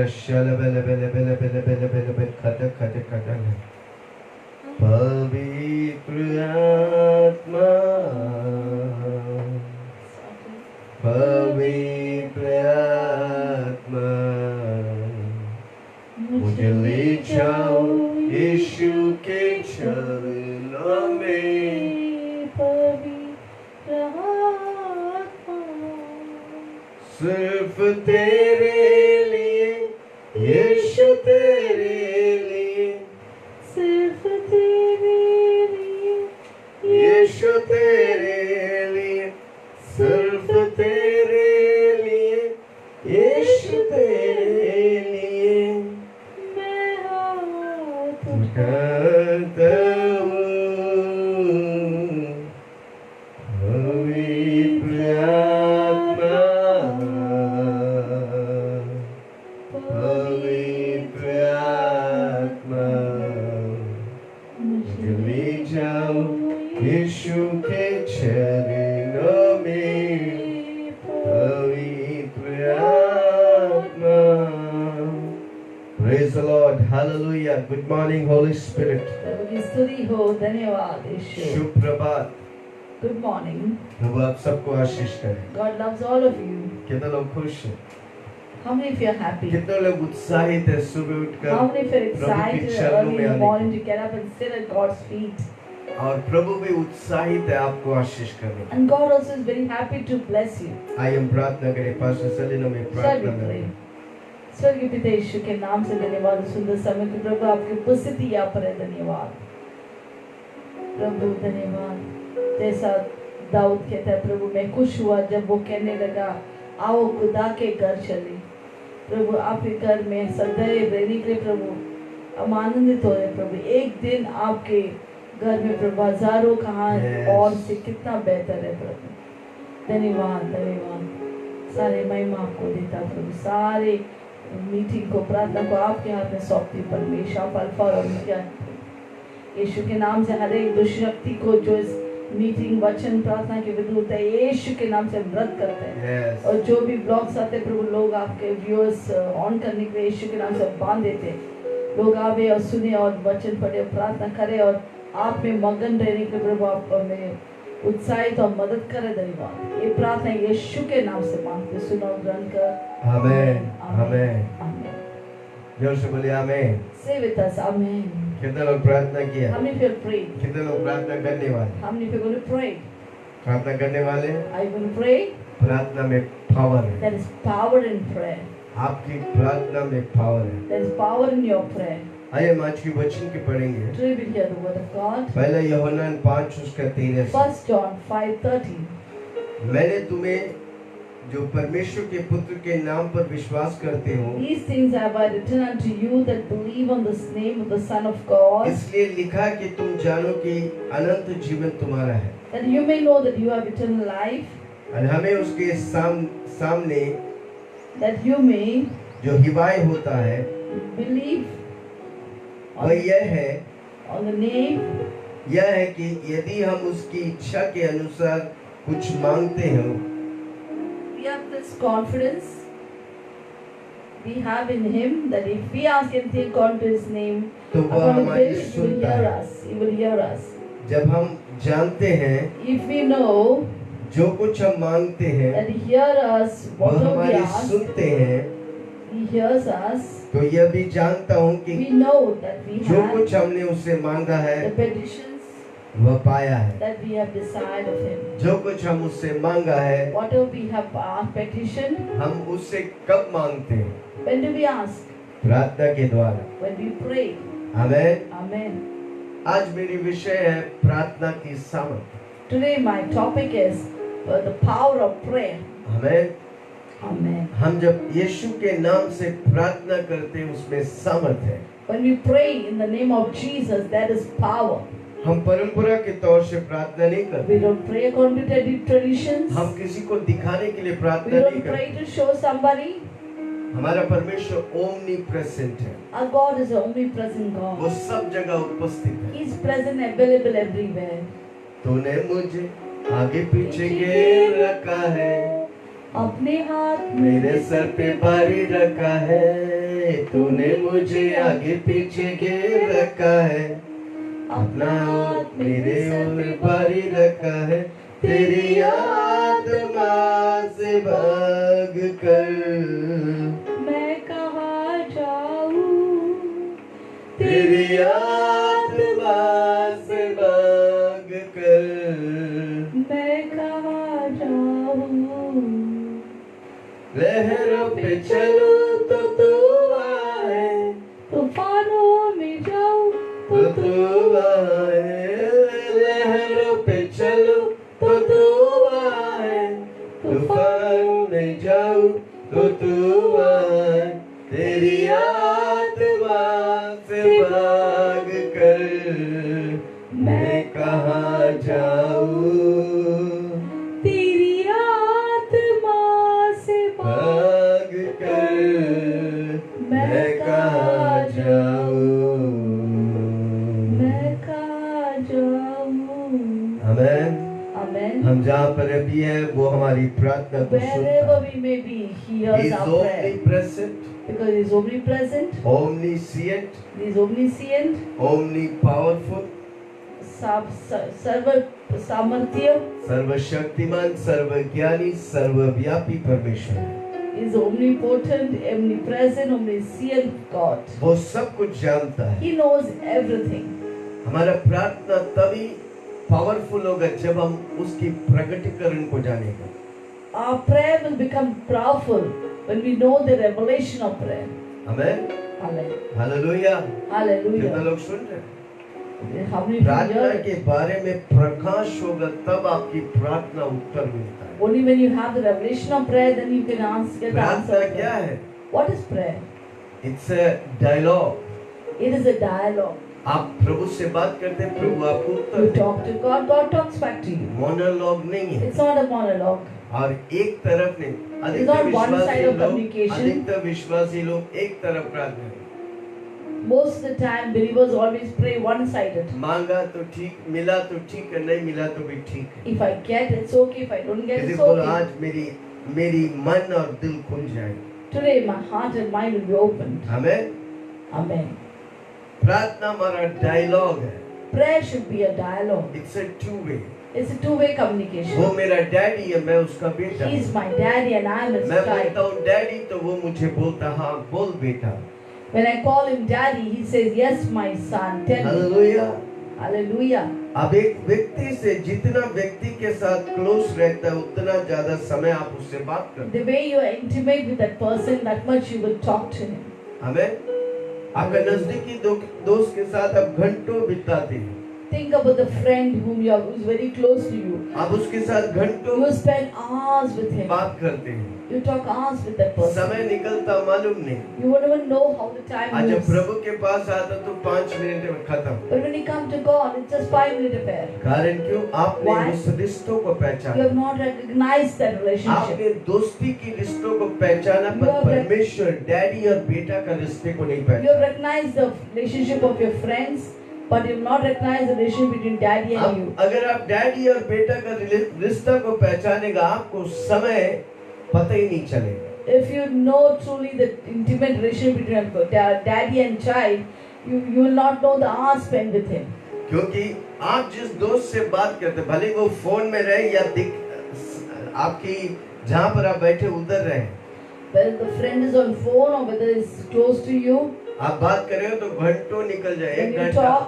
शल बल बल बल बल बल बल बल खटक खटक खटक पवित्र आत्मा पवित्र आत्मा मुझे ले जाओ यीशु के चरणों में पवित्र आत्मा सिर्फ तेरे लिए यीशु तेरे लिए सिर्फ तेरे लिए यीशु तेरे लिए सिर्फ तेरे लिए यीशु तेरे लिए मैं हाथ उठाता हूँ पवित्र आत्मा पवित्र आत्मा मुझे ले जाओ यीशु के चरणों में पवित्र आत्मा Praise the Lord. Hallelujah. Good morning, Holy Spirit. प्रभु की स्तुति हो, धन्यवाद यीशु। शुभ प्रभात। Good morning. प्रभु आप सबको आशीष करे। God loves all of you. कितने लोग खुश हैं? How many of you are happy? कितने लोग उत्साहित हैं सुबह उठकर How many of you are प्रभु के excited चरणों early में in the आने morning to get up and sit at God's feet? और प्रभु भी उत्साहित है आपको आशीष करने। And God also is very happy to bless you. आइए हम प्रार्थना करें। पास्टर सलीना में Shall प्रार्थना we pray? करें। स्वर्गीय पिता यीशु के नाम से धन्यवाद। सुंदर समय के प्रभु आपकी उपस्थिति यहाँ पर है, धन्यवाद प्रभु, धन्यवाद। जैसा दाऊद कहता है प्रभु, मैं खुश हुआ जब वो कहने लगा आओ खुदा के घर चले। प्रभु आपके घर में सदैव रहने के लिए प्रभु हम आनंदित हो रहे प्रभु। एक दिन आपके घर में प्रभु हजारों कहाँ और से कितना बेहतर है प्रभु। धन्यवाद धन्यवाद। सारे महिमा आपको देता प्रभु। सारे मीटिंग को, प्रार्थना को आपके हाथ में सौंपती परमेश्वर। आप अल्फा और ओमेगा यीशु के नाम से हर एक दुष्शक्ति को जो इस मीटिंग वचन प्रार्थना के विरुद्ध है यीशु के नाम से रद्द करते हैं। और जो भी ब्लॉग्स आते हैं प्रभु, लोग आपके व्यूअर्स ऑन करने के लिए यीशु के नाम से बांध देते हैं। लोग आवे और सुने और वचन पढ़े और प्रार्थना करें और आप में मगन रहने के लिए प्रभु आप में उत्साहित और मदद करे। धन्यवाद। ये प्रार्थना यीशु के नाम से मांगते, सुनो ग्रहण कर। आमेन आमेन आमेन। जोर से बोलिए आमेन। Say with us, Amen. कितने लोग प्रार्थना किया? How many of you have prayed? कितने लोग प्रार्थना करने वाले? How many of you are going to pray? प्रार्थना करने वाले? Are you going to pray? प्रार्थना में पावर है। There is power in prayer. आपकी प्रार्थना में पावर है। There is power in your prayer. आइए हम आज की वचन के पढ़ेंगे। Today we hear the word of God. पहला यूहन्ना 5:13। 1 John 5:13. मैंने तुम्हें जो परमेश्वर के पुत्र के नाम पर विश्वास करते हो These things have I written unto you that believe on the name of the Son of God, इसलिए लिखा कि तुम जानो कि अनंत जीवन तुम्हारा है that you may know that you have eternal life, और हमें उसके सामने that you may जो हिवाय होता है believe वह यह है on the name, यह है कि यदि हम उसकी इच्छा के अनुसार कुछ मांगते हो we have this confidence we have in Him that if we ask anything according to His name, तो वह according to हमारी His will, He will सुनता hear है। us. He will hear us. जब हम जानते हैं If we know जो कुछ हम मांगते हैं that He hears us, वह whatever we हमारी ask, सुनते हैं, He hears us. तो यह भी जानता हूँ कि We know that we जो have कुछ हमने उससे मांगा है the petitions वह पाया है। that we have desired of Him. जो कुछ हम उससे मांगा है Whatever we have asked, petition, हम उससे कब मांगते हैं? when do we ask? प्रार्थना के द्वारा। When we pray. Amen. Amen. आज मेरी विषय है प्रार्थना की सामर्थ्य। Today my topic is the power of prayer. Amen. Amen. हम जब यीशु के नाम से प्रार्थना करते हैं उसमें सामर्थ्य है। When we pray in the name of Jesus, that is power. हम परंपरा के तौर से प्रार्थना नहीं We करते। don't pray according to traditions. हम किसी को दिखाने के लिए We प्रार्थना नहीं don't pray करते। to show somebody. हमारा परमेश्वर ओमनी प्रेजेंट है। Our God is an omnipresent God. वो सब जगह उपस्थित है। He is present, available everywhere. तूने मुझे आगे पीछे घेर रखा है, अपने हाथ मेरे सर पे भारी रखा है, तूने मुझे आगे पीछे घेर रखा है। अपना हाथ मेरे ओर भारी रखा है, तेरी आत्मा से भाग कर मैं कहाँ जाऊँ, तेरी आत्मा से भाग कर मैं कहाँ जाऊँ। लहरों पे चलूं तो तू आए, तूफानों में जाऊँ तो तू आए। लहरों पे चलूं तो तू आए, तूफान में जाऊं तो तू आए। तेरी आत्मा से भाग कर मैं कहाँ जाऊं, तेरी आत्मा से भाग कर मैं कहाँ जाऊं। मैं कहाँ जाऊँ। आमेन। Amen. हम जहाँ पर अभी हैं वो हमारी प्रार्थना को सुनता Wherever है। we may be, He He hears is our prayer omnipresent, because He is omnipresent, omniscient, He is omniscient, omnipowerful, सर्व सामर्थ्य, सर्वशक्तिमान, सर्वज्ञानी, सर्वव्यापी परमेश्वर है। He is omnipotent, omnipresent, omniscient God. वो सब कुछ जानता है। He knows everything. हमारा प्रार्थना तभी पावरफुल होगा जब हम उसकी प्रकटीकरण को जानेंगे। Our prayer will become powerful when we know the revelation of prayer. Amen. Amen. Hallelujah. कितने Hallelujah. लोग सुन रहे हैं? How many of you प्रार्थना hear it? के बारे में प्रकाश होगा तब आपकी प्रार्थना उत्तर मिलता है। Only when you have the revelation of prayer, then you can get the answer. प्रार्थना क्या है? What is prayer? It's a dialogue. It is a dialogue. आप प्रभु से बात करते हैं, प्रभु आपको उत्तर You देते talk to God, God talks back to you. हैं। मोनोलॉग नहीं है It's not a monologue. और एक तरफ नहीं। It's not one side of लोग, communication. अधिकतर विश्वासी लोग एक तरफ प्रार्थना करते हैं। Most of the time, believers always pray one-sided. मांगा तो ठीक, मिला तो ठीक है, नहीं मिला तो भी ठीक है। If I get, it's okay. If I don't get, किसी it's को बोलो okay. आज मेरी मन और दिल खुल जाएगी। Today, my heart and mind will be opened. हमें Amen. प्रार्थना हमारा डायलॉग है। Prayer should be a dialogue. It's a two way. It's a two-way communication. वो मेरा डैडी है, मैं उसका बेटा हूँ। He's my daddy and I'm his मैं बोलता child. हूँ डैडी तो वो मुझे बोलता हाँ बोल बेटा। When I call him daddy, he says, yes, my son, tell me. Hallelujah. Hallelujah. अब एक व्यक्ति से जितना व्यक्ति के साथ क्लोज रहता है उतना ज्यादा समय आप उससे बात करते The way you are intimate with that person, that much you will talk to him. हैं। हमें आपका नजदीकी दोस्त के साथ आप घंटों बिताते हैं। Think about the friend who's very close to you. आप उसके साथ घंटों You spend hours with him. बात करते हैं। You talk hours with that person. समय निकलता मालूम नहीं। You won't even know how the time आज जब moves. प्रभु के पास आता तो 5 मिनट में खत्म। But when you come to God, it's just 5-minute affair. कारण क्यों? आपने Why? उस रिश्तों को You पहचाना। have not recognized that relationship. आपने दोस्ती की रिश्तों को पहचाना पर You have परमेश्वर डैडी और बेटा का रिश्ते को नहीं You have पहचाना। recognized the relationship of your friends, but you have not recognized the relationship between daddy and you. अब अगर आप डैडी और बेटा का रिश्ता को पहचानेगा आपको समय पता ही नहीं चलेगा। If you know truly the intimate relationship between daddy and child, you will not know the hours spent with him. क्योंकि आप जिस दोस्त से बात करते भले वो फोन में रहे या आपकी जहाँ पर आप बैठे उधर रहे, Whether the friend is on phone or whether it's close to you, आप बात कर रहे हो तो घंटों निकल जाए। when 1 you घंटा, talk,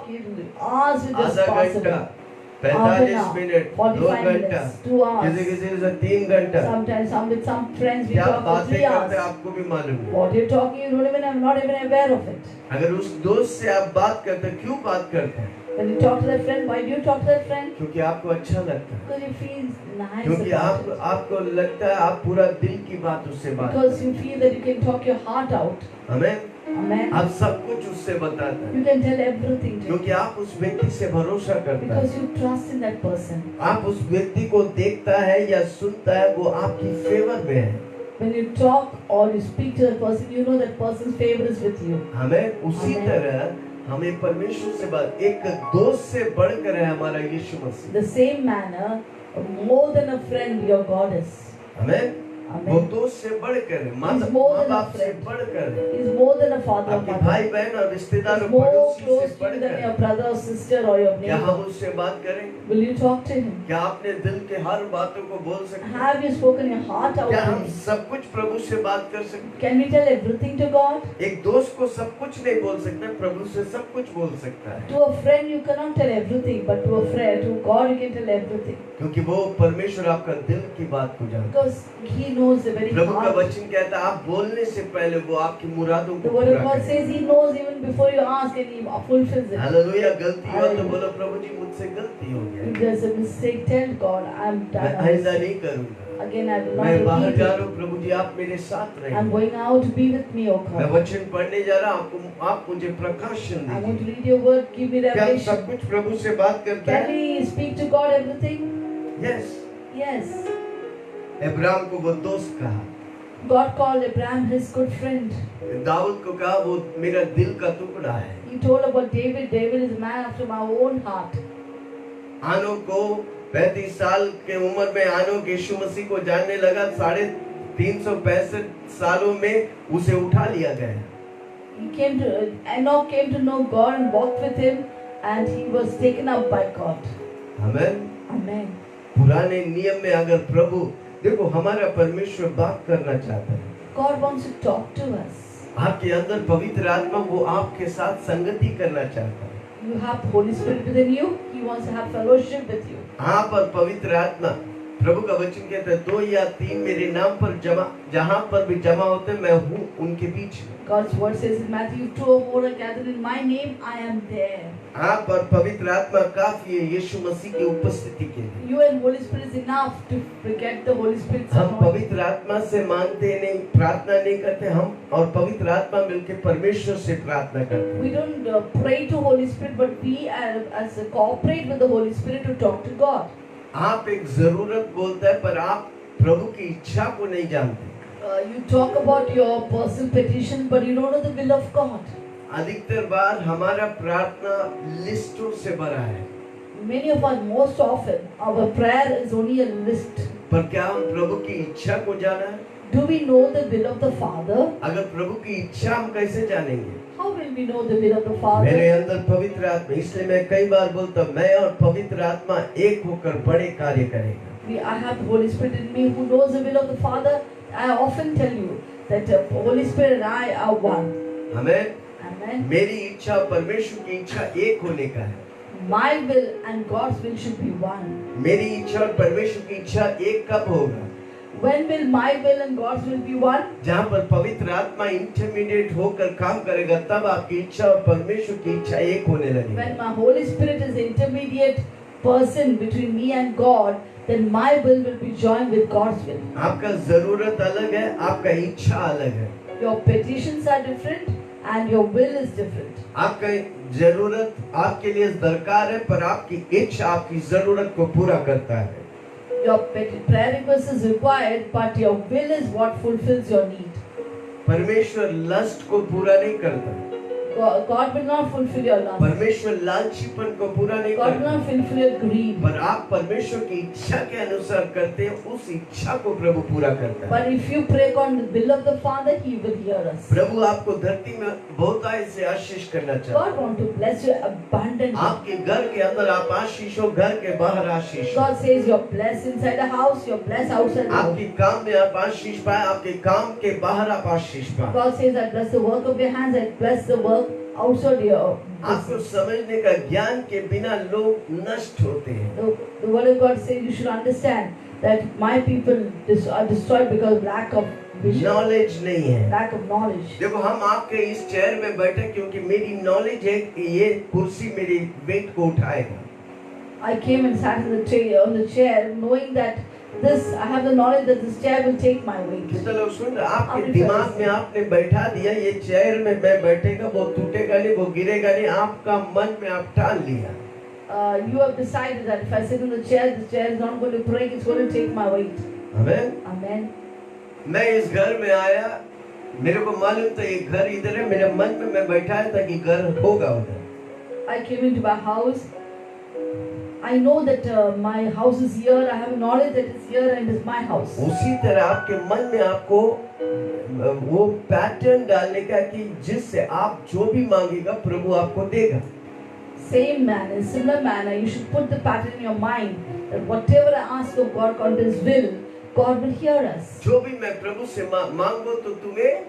hours will just आधा pass घंटा, away. 45 मिनट, 2 45 घंटा, minutes, 2 hours. किसी से 3 घंटा। Sometimes with some friends we क्या talk for बातें 3 करते hours. हैं आपको भी मालूम है। What you're talking, you don't even, I'm not even aware of it. अगर उस दोस्त से आप बात करते हैं, क्यों बात करते हैं? When you talk to that friend, why do you talk to that friend? क्योंकि आपको अच्छा लगता है, Because you feel nice क्योंकि about it. आपको लगता है आप पूरा दिल की बात उससे बात Because you feel that you can talk your heart out. हमें Amen. आप सब कुछ उससे बताते हैं You can tell everything to him. क्योंकि आप उस व्यक्ति से भरोसा करते Because हैं। you trust in that person. आप उस व्यक्ति को देखता है या सुनता है वो आपकी फेवर में है। When you talk or you speak to that person, you know that person's favor is with you. हमें उसी Amen. तरह हमें परमेश्वर से बात, एक दोस्त से बढ़कर है हमारा यीशु मसीह। The same manner, more than a friend, your God is. हमें वो दोस्त से बढ़कर है, माँ बाप से बढ़कर है, He is more than a father or आपके mother. भाई बहन और He रिश्तेदारों is more पड़ोसी close से to you than बढ़कर your है। brother or sister or your क्या हम neighbor. उससे बात करें? Will you talk to him? क्या अपने दिल के हर बातों को बोल सकते हैं? Have you spoken your heart out क्या to हम him? सब कुछ प्रभु से बात कर सकते हैं? Can we tell everything to God? एक दोस्त को सब कुछ नहीं बोल सकते, प्रभु से सब कुछ बोल सकता है, To a friend you cannot tell everything, but to a friend, to God you can tell everything. क्योंकि वो परमेश्वर आपका दिल की बात को जानता है। Because He knows the very प्रभु का heart. वचन कहता है आप बोलने से पहले वो आपकी मुरादों को The word पूरा of God करेगा। says He knows even before you ask and He fulfills it. Hallelujah. गलती हो तो Hallelujah. बोलो प्रभु जी मुझसे गलती हो If गई, there's a mistake, tell God, I'm मैं done. आइंदा नहीं करूंगा। Again, I will मैं not बाहर repeat जा it. रहा हूँ, प्रभु जी आप मेरे साथ I'm रहें। going out, be with me, O मैं God. वचन पढ़ने जा रहा हूँ, आप मुझे प्रकाशन I want to दीजिए। read your word, give me क्या हम सब revelation. कुछ प्रभु से बात करते Can हैं? we speak to God everything? Yes. Yes. Abraham को वो दोस्त कहा, God called Abraham his good friend. Dawood को कहा वो मेरा दिल का टुकड़ा है। He told about David. David is a man after my own heart. आनो को 35 साल के उम्र में आनो यीशु मसीह को जानने लगा, 365 सालों में उसे उठा लिया गया। Enoch came to know God and walked with Him, and he was taken up by God. Amen. Amen. पुराने नियम में अगर प्रभु देखो हमारा परमेश्वर बात करना चाहता है, God wants to talk to us. आपके अंदर पवित्र आत्मा वो आपके साथ संगति करना चाहता है। You have Holy Spirit within you. He wants to have fellowship with you. हाँ, पर पवित्र आत्मा प्रभु का वचन कहता है 2 या 3 मेरे नाम पर जमा, जहाँ पर भी जमा होते मैं हूँ उनके बीच में। God's word says in Matthew 2 or more are gathered in my name, I am there. हाँ, पर पवित्र आत्मा काफी है यीशु मसीह की उपस्थिति के लिए। You and Holy Spirit is enough to get the Holy Spirit's हम anointing. पवित्र आत्मा से मांगते नहीं, प्रार्थना नहीं करते हम, और पवित्र आत्मा मिलकर परमेश्वर से प्रार्थना करते हैं। We don't pray to Holy Spirit, but we as cooperate with the Holy Spirit to talk to God. आप एक जरूरत बोलते हैं पर आप प्रभु की इच्छा को नहीं जानते। You talk about your personal petition, but you don't know the will of God. अधिकतर बार हमारा प्रार्थना लिस्टों से भरा है, Many of us, most often, our prayer is only a list. पर क्या हम प्रभु की इच्छा को जाना है? Do we know the will of the Father? अगर प्रभु की इच्छा हम कैसे जानेंगे? How will we know the will of the मेरे Father? अंदर पवित्र आत्मा, इसलिए मैं कई बार बोलता हूं, मैं और पवित्र आत्मा एक होकर बड़े कार्य करेगा। I have the Holy Spirit in me who knows the will of the Father. I often tell you that the Holy Spirit and I are one. हमें Amen. मेरी इच्छा और परमेश्वर की इच्छा एक होने का है। My will and God's will should be one. मेरी इच्छा और परमेश्वर की इच्छा एक कब होगा? When will my will and God's will be one? जहाँ पर पवित्र आत्मा इंटरमीडिएट होकर काम करेगा, तब आपकी इच्छा और परमेश्वर की इच्छा एक होने लगेगी। When my Holy Spirit is the intermediate person between me and God, then my will be joined with God's will. आपका जरूरत अलग है, आपका इच्छा अलग है। Your petitions are different and your will is different. आपका जरूरत आपके लिए दरकार है, पर आपकी इच्छा आपकी जरूरत को पूरा करता है। Your prayer request is required, but your will is what fulfills your need. परमेश्वर लस्ट को पूरा नहीं करता, God will not fulfill your lust. परमेश्वर लालचीपन को पूरा नहीं God will करता, not fulfill your greed. पर आप परमेश्वर की इच्छा के अनुसार करते हैं, उस इच्छा को प्रभु पूरा करता है। But if you pray on the will of the Father, He will hear us. प्रभु आपको धरती में बहुतायत से आशीष करना चाहता God है। wants to bless you abundantly. आपके घर के अंदर आप आशीष हो, घर के बाहर आशीष हो। God says you're blessed inside the house, you're blessed outside the house. आपके काम में आप आशीष पाए, आपके काम के बाहर आप आशीष पाए। God says, I bless the work of your hands, I bless the work outside your आपको business. समझने का ज्ञान के बिना लोग नष्ट होते हैं। The word of God says you should understand that my people are destroyed because of lack of vision, knowledge नहीं है। lack of knowledge. देखो हम आपके इस चेयर में बैठे क्योंकि मेरी नॉलेज है कि ये कुर्सी मेरी वेट को उठाएगा। I came and sat on the chair knowing that I have the knowledge that this chair will take my weight. कितने लोग सुन रहे हैं? आपके आपने दिमाग फैसला में आपने बैठा दिया ये चेयर में मैं बैठेगा, वो टूटेगा नहीं, वो गिरेगा नहीं, आपका मन में आप ठान लिया। You have decided that if I sit on the chair is not going to break, it's going to take my weight. Amen. Amen. मैं इस घर में आया, मेरे को मालूम था ये घर इधर है, मेरे मन में मैं बैठाया था कि घर होगा उधर। I came into my house I know that my house is here. I have knowledge that it's here and it's my house. उसी तरह आपके मन में आपको वो पैटर्न डालने का कि जिससे आप जो भी मांगेगा प्रभु आपको देगा। Same manner, similar manner, you should put the pattern in your mind that whatever I ask of God according to His will, God will hear us. जो भी मैं प्रभु से मांगो तो तुम्हें,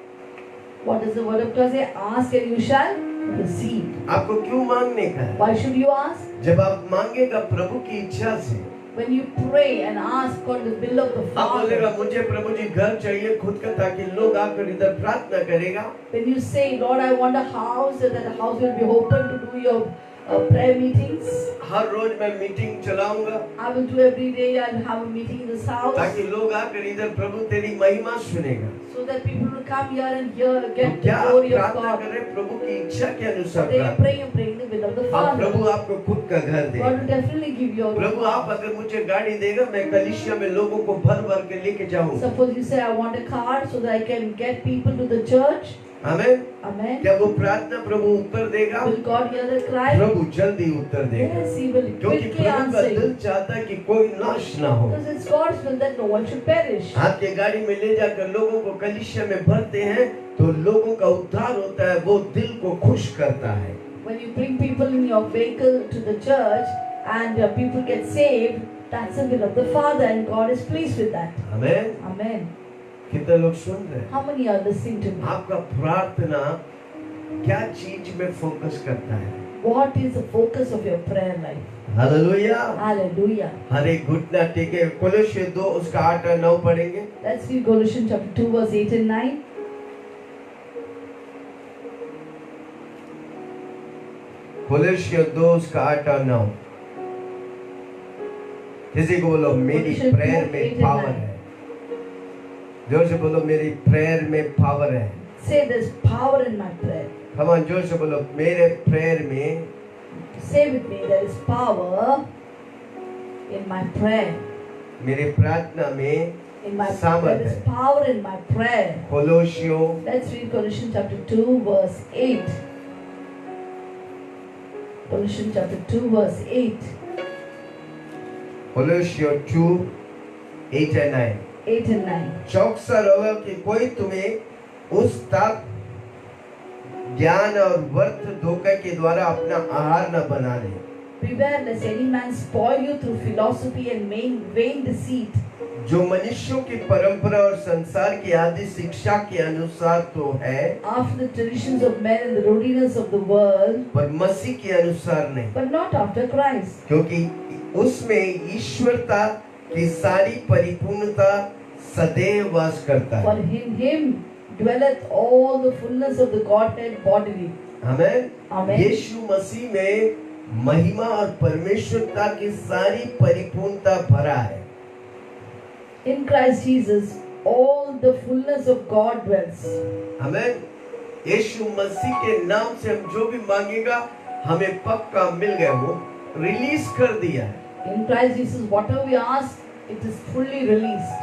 What does the word of God say? Ask and you shall receive. आपको क्यों मांगने का है? Why should you ask? जब आप मांगेगा प्रभु की इच्छा से, When you pray and ask according to the will of the आप बोलेगा Father, मुझे प्रभु जी घर चाहिए खुद का, ताकि लोग आकर इधर प्रार्थना करेगा। when you say, Lord, I want a house, so that the house will be open to do your prayer meetings. हर रोज मैं मीटिंग चलाऊंगा I will do every day. I'll have a meeting in this house, ताकि लोग आकर इधर प्रभु तेरी महिमा सुनेगा। so that people will come here and hear तो get the क्या आप glory of प्रार्थना God. कर रहे हैं? प्रभु की इच्छा के अनुसार They प्रार्थना। pray and praying the will of the अब Father. प्रभु आपको खुद का घर God देगा। will definitely give you a प्रभु आप अगर मुझे गाड़ी देगा, मैं कलीसिया में लोगों को भर भर के लेके जाऊंगा। Suppose you say, I want a car so that I can get people to the church. Amen. Amen. क्या वो प्रार्थना प्रभु उत्तर देगा? Will God hear the cry? प्रभु जल्दी उत्तर देगा, Yes, He will क्योंकि quickly प्रभु का answer दिल you. चाहता है कि कोई नाश ना हो। Because it's God's will that no one should perish. आपके गाड़ी में ले जाकर लोगों को कलीसिया में भरते हैं तो लोगों का उद्धार होता है, वो दिल को खुश करता है। When you bring people in your vehicle to the church and people get saved, that's the will of the Father and God is pleased with that. Amen. Amen. कितने लोग सुन रहे हैं? How many are listening to me? आपका प्रार्थना क्या चीज में focus करता है? What is the focus of your prayer life? Hallelujah. Hallelujah. हर एक घुटना टेके कोलोसियों 2 उसका 8 और 9 पढ़ेंगे। Let's read Colossians chapter 2 verse 8 and 9. कोलोसियों 2 उसका 8 और 9। किसी को बोलो मेरी Colossians 2, प्रेयर 8 में and पावर 9. है। जोर से बोलो मेरी प्रेयर में पावर है। Say there's power in my prayer. Come on, जोर से बोलो मेरे प्रेयर में, Say with me, there is power in my prayer. मेरी प्रार्थना में In my सामर्थ there is है। power in my prayer. कोलोसियों Let's read Colossians chapter 2 verse 8. Colossians chapter 2 verse 8. कोलोसियों 2 8 and 9। 8 and 9. चौकसा रहो कि कोई तुम्हें उस तक ज्ञान और व्यर्थ धोखे के द्वारा अपना आहार न बना ले, Beware lest any man spoil you through philosophy and vain deceit, जो मनुष्यों की परंपरा और संसार की आदि शिक्षा के अनुसार तो है, after the traditions of men and the rudiments of the world, पर मसीह के अनुसार नहीं, but not after Christ. क्योंकि उसमें ईश्वरता की सारी परिपूर्णता सदैव वास करता For है। in him dwelleth all the fullness of the Godhead bodily. Amen. Amen. यीशु मसीह में महिमा और परमेश्वरता की सारी परिपूर्णता भरा है। In Christ Jesus, all the fullness of God dwells. आमेन। यीशु मसीह के नाम से हम जो भी मांगेगा हमें पक्का मिल गया, वो रिलीज कर दिया है। In Christ Jesus, whatever we ask, it is fully released.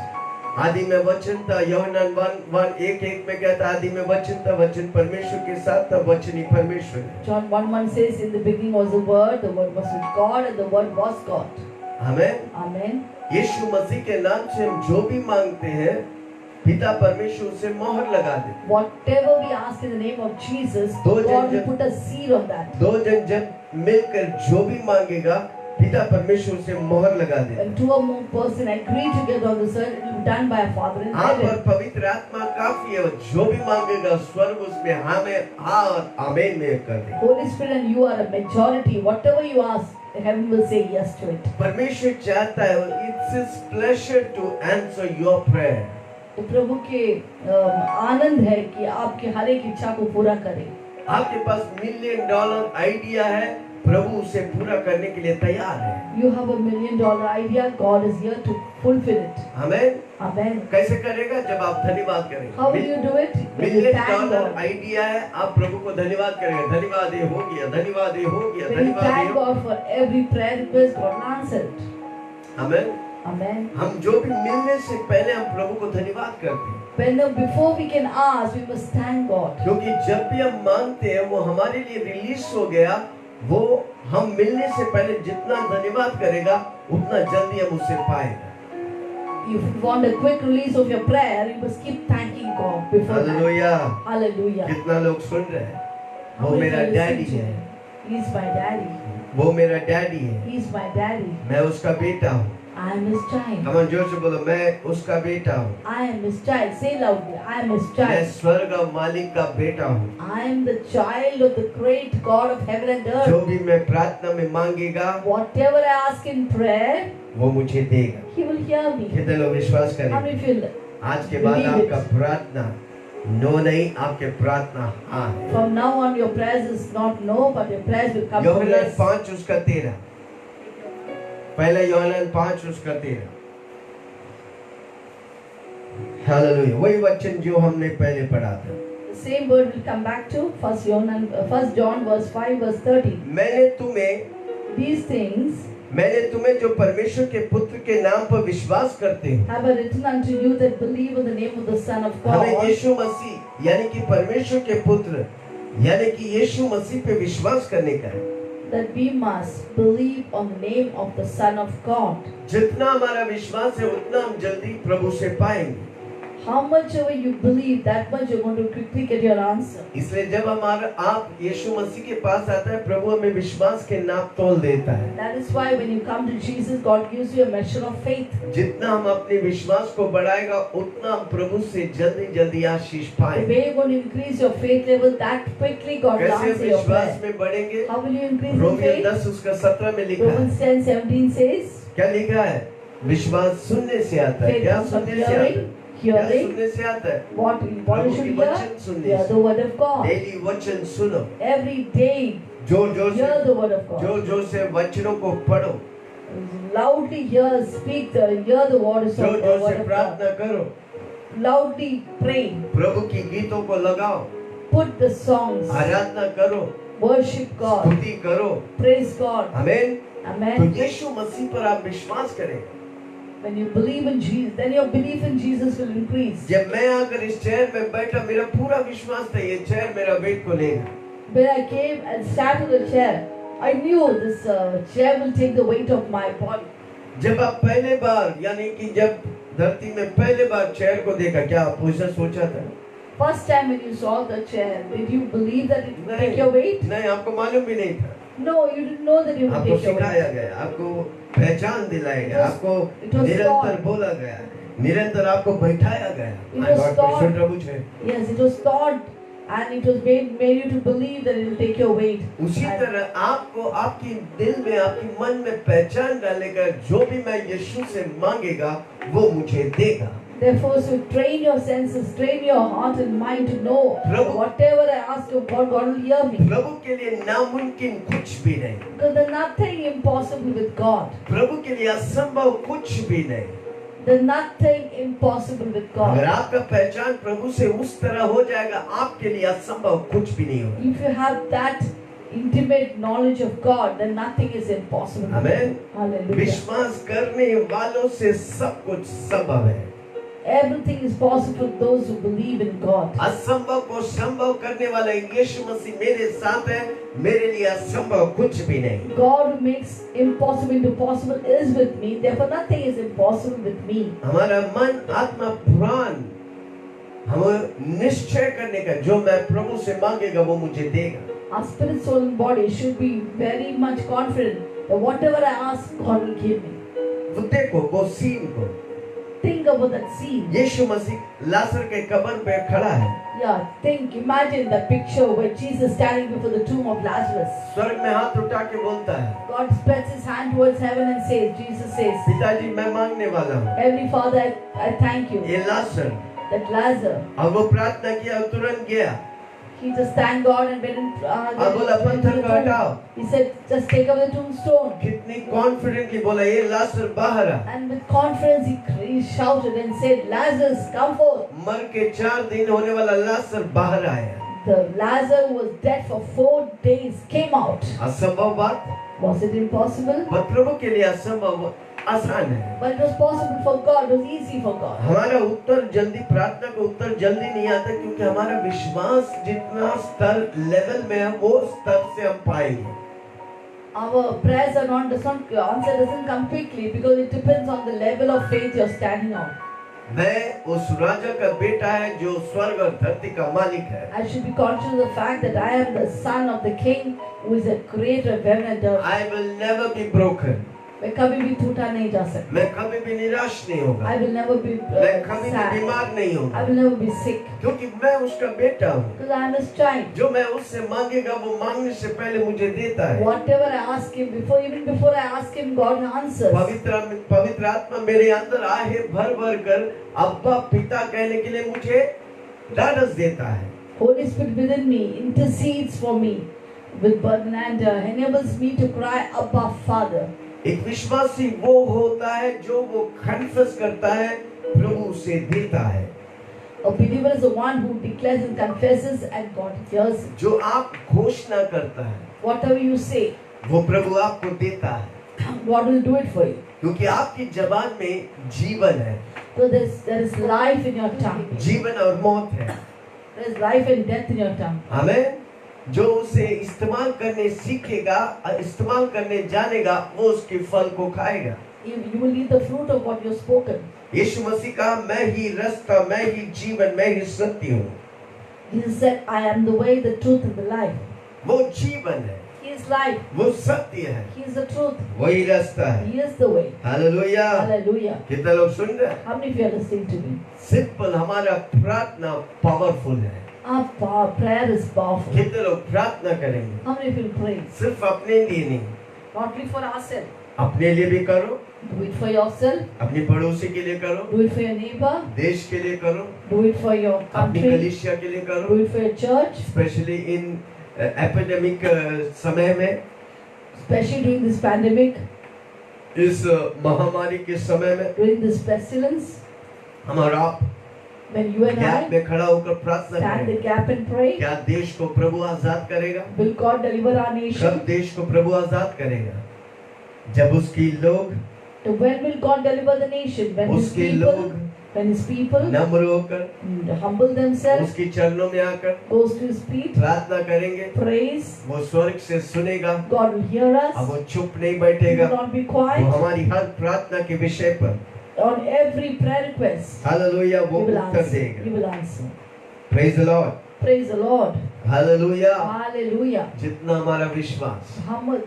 आदि में वचन था, यूहन्ना 1:1 में कहता आदि में वचन था, वचन परमेश्वर के साथ था, वचन ही परमेश्वर है। John 1:1 says, in the beginning was the Word was with God, and the Word was God. Amen. Amen. यीशु मसीह के नाम से हम जो भी मांगते हैं पिता परमेश्वर से मोहर लगा देते। Whatever we ask in the name of Jesus, दो God will जन- put a seal on that. दो जन जब मिलकर जो भी मांगेगा पिता परमेश्वर से मोहर लगा देते। When two or more persons agree together on this earth, it will be done by a Father in आप और heaven. पवित्र आत्मा काफी है, जो भी मांगेगा स्वर्ग उसमें हाँ में हाँ और आमीन में कर दे। Holy Spirit and you are a majority. Whatever you ask, heaven will say yes to it. परमेश्वर चाहता है, it's his pleasure to answer your prayer। तो प्रभु के आनंद है कि आपके हर एक इच्छा को पूरा करे। आपके पास $1 मिलियन आइडिया है, प्रभु उसे पूरा करने के लिए तैयार है। You have $1 million idea. God is here to fulfill it. आमीन। Amen. कैसे करेगा? जब आप धन्यवाद करेंगे। How will you do it? When you $1 thank million God. Idea है, आप प्रभु को धन्यवाद करेंगे। धन्यवाद ये हो गया, धन्यवाद ये हो गया, When you धन्यवाद ये thank हो God for every prayer request, God will answer it. गया। आमीन। Amen. हम जो भी मिलने से पहले हम प्रभु को धन्यवाद करते हैं, Before we can ask, we must thank God. क्योंकि जब भी हम मांगते हैं वो हमारे लिए रिलीज हो गया वो हम मिलने से पहले जितना धन्यवाद करेगा उतना जल्दी हम उससे पाएगा। If you want a quick release of your prayer, you must keep thanking God before that. Hallelujah. Hallelujah. कितना लोग सुन रहे हैं? How वो many मेरा people डैडी listen to है, him? He's my daddy. वो मेरा डैडी है, He's my daddy. मैं उसका बेटा हूँ। I am his child. कमान जोर से बोलो, मैं उसका बेटा हूँ, I am his child. Say loudly. I am his मैं child. स्वर्ग और मालिक का बेटा हूँ। I am the child of the great God of heaven and जो earth. भी मैं प्रार्थना में मांगेगा Whatever I ask in prayer, वो मुझे देगा। He will hear me. कितने लोग विश्वास How करेंगे? many feel? आज के बाद Believe it. आपका प्रार्थना नो नहीं, आपके प्रार्थना हाँ है। From now on, your prayers is not no, but your prayers will come from यूहन्ना yes. 5:13, पहले यूहन्ना 5:13। हालेलुया। वही वचन जो हमने पहले पढ़ा था। The same word will come back to 1 John verse 5 verse 30. मैंने तुम्हें जो परमेश्वर के पुत्र के नाम पर विश्वास करते हैं, Have I written unto you that believe in the name of the Son of हमें God, यीशु मसीह यानी कि परमेश्वर के पुत्र यानी कि यीशु मसीह पे विश्वास करने का है। that we must believe on the name of the Son of God. जितना हमारा विश्वास है उतना हम जल्दी प्रभु से पाएंगे। How much ever you believe, that much you're going to quickly get your answer. इसलिए जब हमारा आप यीशु मसीह के पास आता है, प्रभु हमें विश्वास के नाप तोल देता है। That is why when you come to Jesus, God gives you a measure of faith. जितना हम अपने विश्वास को बढ़ाएगा उतना हम प्रभु से जल्दी जल्दी आशीष The पाएंगे। way you're going to increase your faith level, that quickly God will कैसे answer your विश्वास prayer. में बढ़ेंगे? How will you increase in Romeo faith? 10:17 में लिखा है। Romans 10:17 says, क्या लिखा है? विश्वास सुनने से आता है। faith क्या comes from सुनने से आता है? hearing, क्या hearing. सुनने से आता है? What प्रभु should की hear? वचन सुनने Hear से। the word of God. Daily वचन सुनो, Every day, जोर जोर hear से the word of God. जोर जोर से वचनों को पढ़ो, Loudly hear, hear the words जोर of the जोर word से of God. प्रार्थना करो, Loudly pray. प्रभु की गीतों को लगाओ, Put the songs. आराधना करो, Worship God. स्तुति करो। Praise God. आमीन। तो Amen. यीशु मसीह पर आप विश्वास करें। When you believe in Jesus, then your belief in Jesus will increase. जब मैं अगर इस चेयर में बैठा, मेरा पूरा विश्वास था ये चेयर मेरा वेट को लेगा। When I came and sat on the chair, I knew this chair will take the weight of my body. जब आप पहले बार यानी कि जब धरती में पहले बार चेयर को देखा, क्या आप ऐसा सोचा था? First time when you saw the chair, did you believe that it would take your weight? नहीं, आपको मालूम भी नहीं था। No, you didn't know that it would आपको take your weight. सिखाया गया, आपको पहचान दिलाया गया, आपको it was निरंतर taught. बोला गया, निरंतर आपको बैठाया गया। It was God taught. Krishna प्रभु छे। Yes, it was taught and it was made you to believe that it will take your weight. उसी And तरह आपको आपकी दिल में आपकी मन में पहचान डालेगा, जो भी मैं यीशु से मांगेगा वो मुझे देगा। therefore, so train your senses, train your heart and mind to know Prabhu- whatever I ask of God, God will hear me. प्रभु के लिए नामुमकिन कुछ भी नहीं, Because there's nothing impossible with God. प्रभु के लिए असंभव कुछ भी नहीं। There's nothing impossible with अगर God. आपका पहचान प्रभु से उस तरह हो जाएगा, आपके लिए असंभव कुछ भी नहीं होगा। If you have that intimate knowledge of God, then nothing is impossible. Amen. Hallelujah. विश्वास करने वालों से सब कुछ संभव है। Everything is possible for those who believe in God. असंभव को संभव करने वाला यीशु मसीह मेरे साथ है, मेरे लिए असंभव कुछ भी नहीं। God who makes impossible into possible is with me. Therefore, nothing is impossible with me. हमारा मन, आत्मा, प्राण हमें निश्चय करने का, जो मैं प्रभु से मांगेगा वो मुझे देगा। Our spirit, soul, and body should be very much confident that whatever I ask, God will give me. वो देखो वो सीन को, Think about that scene. यीशु मसीह लाजर के कब्र पे खड़ा है, Yeah, imagine the picture where Jesus standing before the tomb of Lazarus. स्वर्ग में हाथ उठा के बोलता है, God spreads his hand towards heaven and says, Jesus says, पिताजी मैं मांगने वाला हूँ Heavenly Father, I thank you ये लाजर। that Lazarus, अब वो प्रार्थना किया और तुरंत गया, he just thanked God and went अब बोला into पत्थर the को tomb. हटाओ। He said, just take away the tombstone. कितनी कॉन्फिडेंटली बोला, ये लाजर बाहर आ। And with confidence he shouted and said, Lazarus, come forth. मर के 4 दिन होने वाला लाजर बाहर आया। The Lazarus who was dead for 4 days came out. असंभव बात, Was it impossible? पर प्रभु के लिए असंभव आसान है। But it was possible for God. It was easy for God. हमारा उत्तर जल्दी, प्रार्थना का उत्तर जल्दी नहीं आता, क्योंकि हमारा विश्वास जितना स्तर लेवल में है वो स्तर से हम पाएंगे। our prayers are not, answer doesn't come quickly because it depends on the level of faith you're standing on. मैं उस राजा का बेटा है जो स्वर्ग और धरती का मालिक है। I should be conscious of the fact that I am the son of the king who is a creator of heaven and earth. I will never be broken. मैं कभी भी टूटा नहीं जा सकता. मैं कभी भी निराश नहीं होगा। I will never be मैं कभी भी sad. बीमार नहीं होगा। I will never be sick. क्योंकि मैं उसका बेटा हूँ। Because I am his child. जो मैं उससे मांगेगा वो मांगने से पहले मुझे देता है। Whatever I ask him, even before I ask him, God answers. पवित्र आत्मा मेरे अंदर आहे भर भर कर अब्बा पिता कहने के लिए मुझे ढाढ़स देता है। Holy Spirit within me intercedes for me with burden and enables me to cry, Abba, Father. एक विश्वासी वो होता है जो वो कन्फेस करता है, प्रभु उसे देता है। A believer is the one who declares and confesses and God hears it. जो आप घोषणा करता है, Whatever you say, वो प्रभु आपको देता है। God will do it for you. क्योंकि आपकी जबान में जीवन है, So there is life in your tongue. जीवन और मौत है। There is life and death in your tongue. हमें जो उसे इस्तेमाल करने सीखेगा, इस्तेमाल करने जानेगा, वो उसके फल को खाएगा। You will eat the fruit of what you have spoken. यीशु मसीह का मैं ही रास्ता, मैं ही जीवन, मैं ही सत्य हूँ। Jesus said, I am the way, the truth and the life. वो जीवन है, He is life. वो सत्य है, He is the truth. वही रास्ता है। He is the way. Hallelujah. Hallelujah. कितने लोग सुन रहे हैं? How many of you are listening to me? Simple हमारा प्रार्थना पावरफुल है। Our prayer is powerful. कितने लोग प्रार्थना करेंगे? How many of you will pray? सिर्फ अपने लिए नहीं, Not only for ourselves. अपने लिए भी करो, Do it for yourself. अपनी पड़ोसी के लिए करो, Do it for your neighbor. देश के लिए करो, Do it for your अपनी country. कलीसिया के लिए करो, Do it for your church. Specially in epidemic समय में, Especially during this pandemic, इस महामारी के समय में during this pestilence, हमारा when you and gap I में खड़ा होकर प्रार्थना stand the करें। gap and pray, क्या देश को प्रभु आजाद करेगा? will God deliver our कब nation? देश को प्रभु आजाद करेगा? जब उसकी लोग, So when will God deliver the nation? उसके लोग When His people नम्र होकर humble themselves, उसकी चरणों में आकर goes to His feet, प्रार्थना करेंगे, praise, वो स्वर्ग से सुनेगा। God will hear अब us. वो चुप नहीं He बैठेगा, will not be वो quiet. हमारी हर प्रार्थना के विषय पर On every prayer request, hallelujah He वो will उत्तर answer. He देगा। will answer. Praise the Lord, Praise the Lord. Hallelujah. Hallelujah. जितना हमारा विश्वास,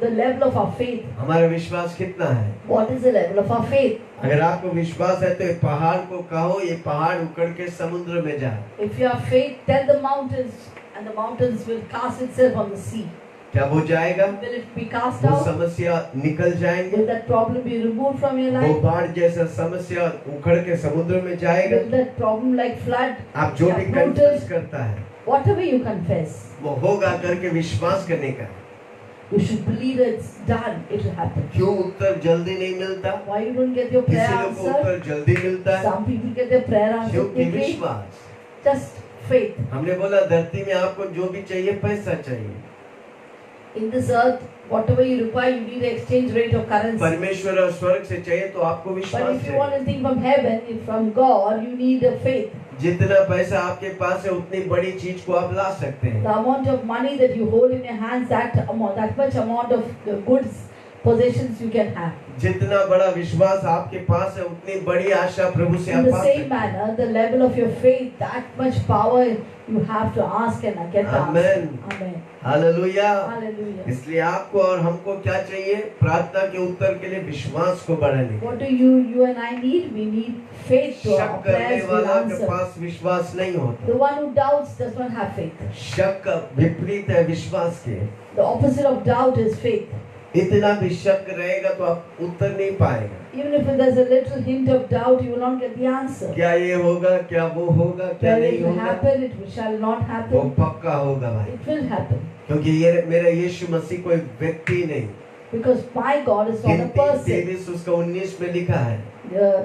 The level of our faith. हमारा विश्वास कितना है? What is the level of our faith? अगर आपको विश्वास है तो ये पहाड़ को कहो, ये पहाड़ उखड़ के समुद्र में जाए। If you have faith, tell the mountains, and the mountains will cast itself on the sea. क्या वो जाएगा? Will it be cast वो out? समस्या निकल जाएंगे? Will that problem be removed from your वो life? बाढ़ जैसा समस्या उखड़ के समुद्र में जाएगा? Will that problem like flood? आप जो भी Yeah, कन्फेस करता है Whatever you confess, वो होगा करके विश्वास करने का। you should believe that it's done. It will happen. क्यों उत्तर जल्दी नहीं मिलता? Why you don't get your prayer किसी लोग को answered? उत्तर जल्दी मिलता है Some people get their prayer answered क्योंकि quickly. विश्वास। Just faith. हमने बोला धरती में आपको जो भी चाहिए पैसा चाहिए, In this earth, whatever you require, you need an exchange rate of currency. परमेश्वर और स्वर्ग से चाहिए तो आपको But विश्वास if you want चाहिए। anything from heaven, from God, you need a faith. जितना पैसा आपके पास है उतनी बड़ी चीज को आप ला सकते हैं। The amount of money that you hold in your hands, that much amount of goods, possessions you can have. जितना बड़ा विश्वास आपके पास है उतनी बड़ी आशा प्रभु से In आप the पा same सकते हैं। manner, the level of your faith, that much power you have to ask and get asked. Amen. Amen. Hallelujah. Hallelujah. इसलिए आपको और हमको क्या चाहिए? प्रार्थना के उत्तर के लिए विश्वास को बढ़ाने। What do you and I need? We need faith to our शक करने prayers will वाला के answer. पास विश्वास नहीं होता। The one who doubts does not have faith. शक का विपरीत है विश्वास के। The opposite of doubt is faith. इतना भी शक रहेगा तो आप उत्तर नहीं पाएगा। Even if there's a little hint of doubt, you will not get the answer. क्या ये होगा, क्या वो होगा, क्या Whether नहीं it will होगा, happen, it shall not वो happen. पक्का होगा भाई। It will happen. क्योंकि ये मेरा यीशु मसीह कोई व्यक्ति नहीं। Because my God is not a person. 23 उसका 19 में लिखा है।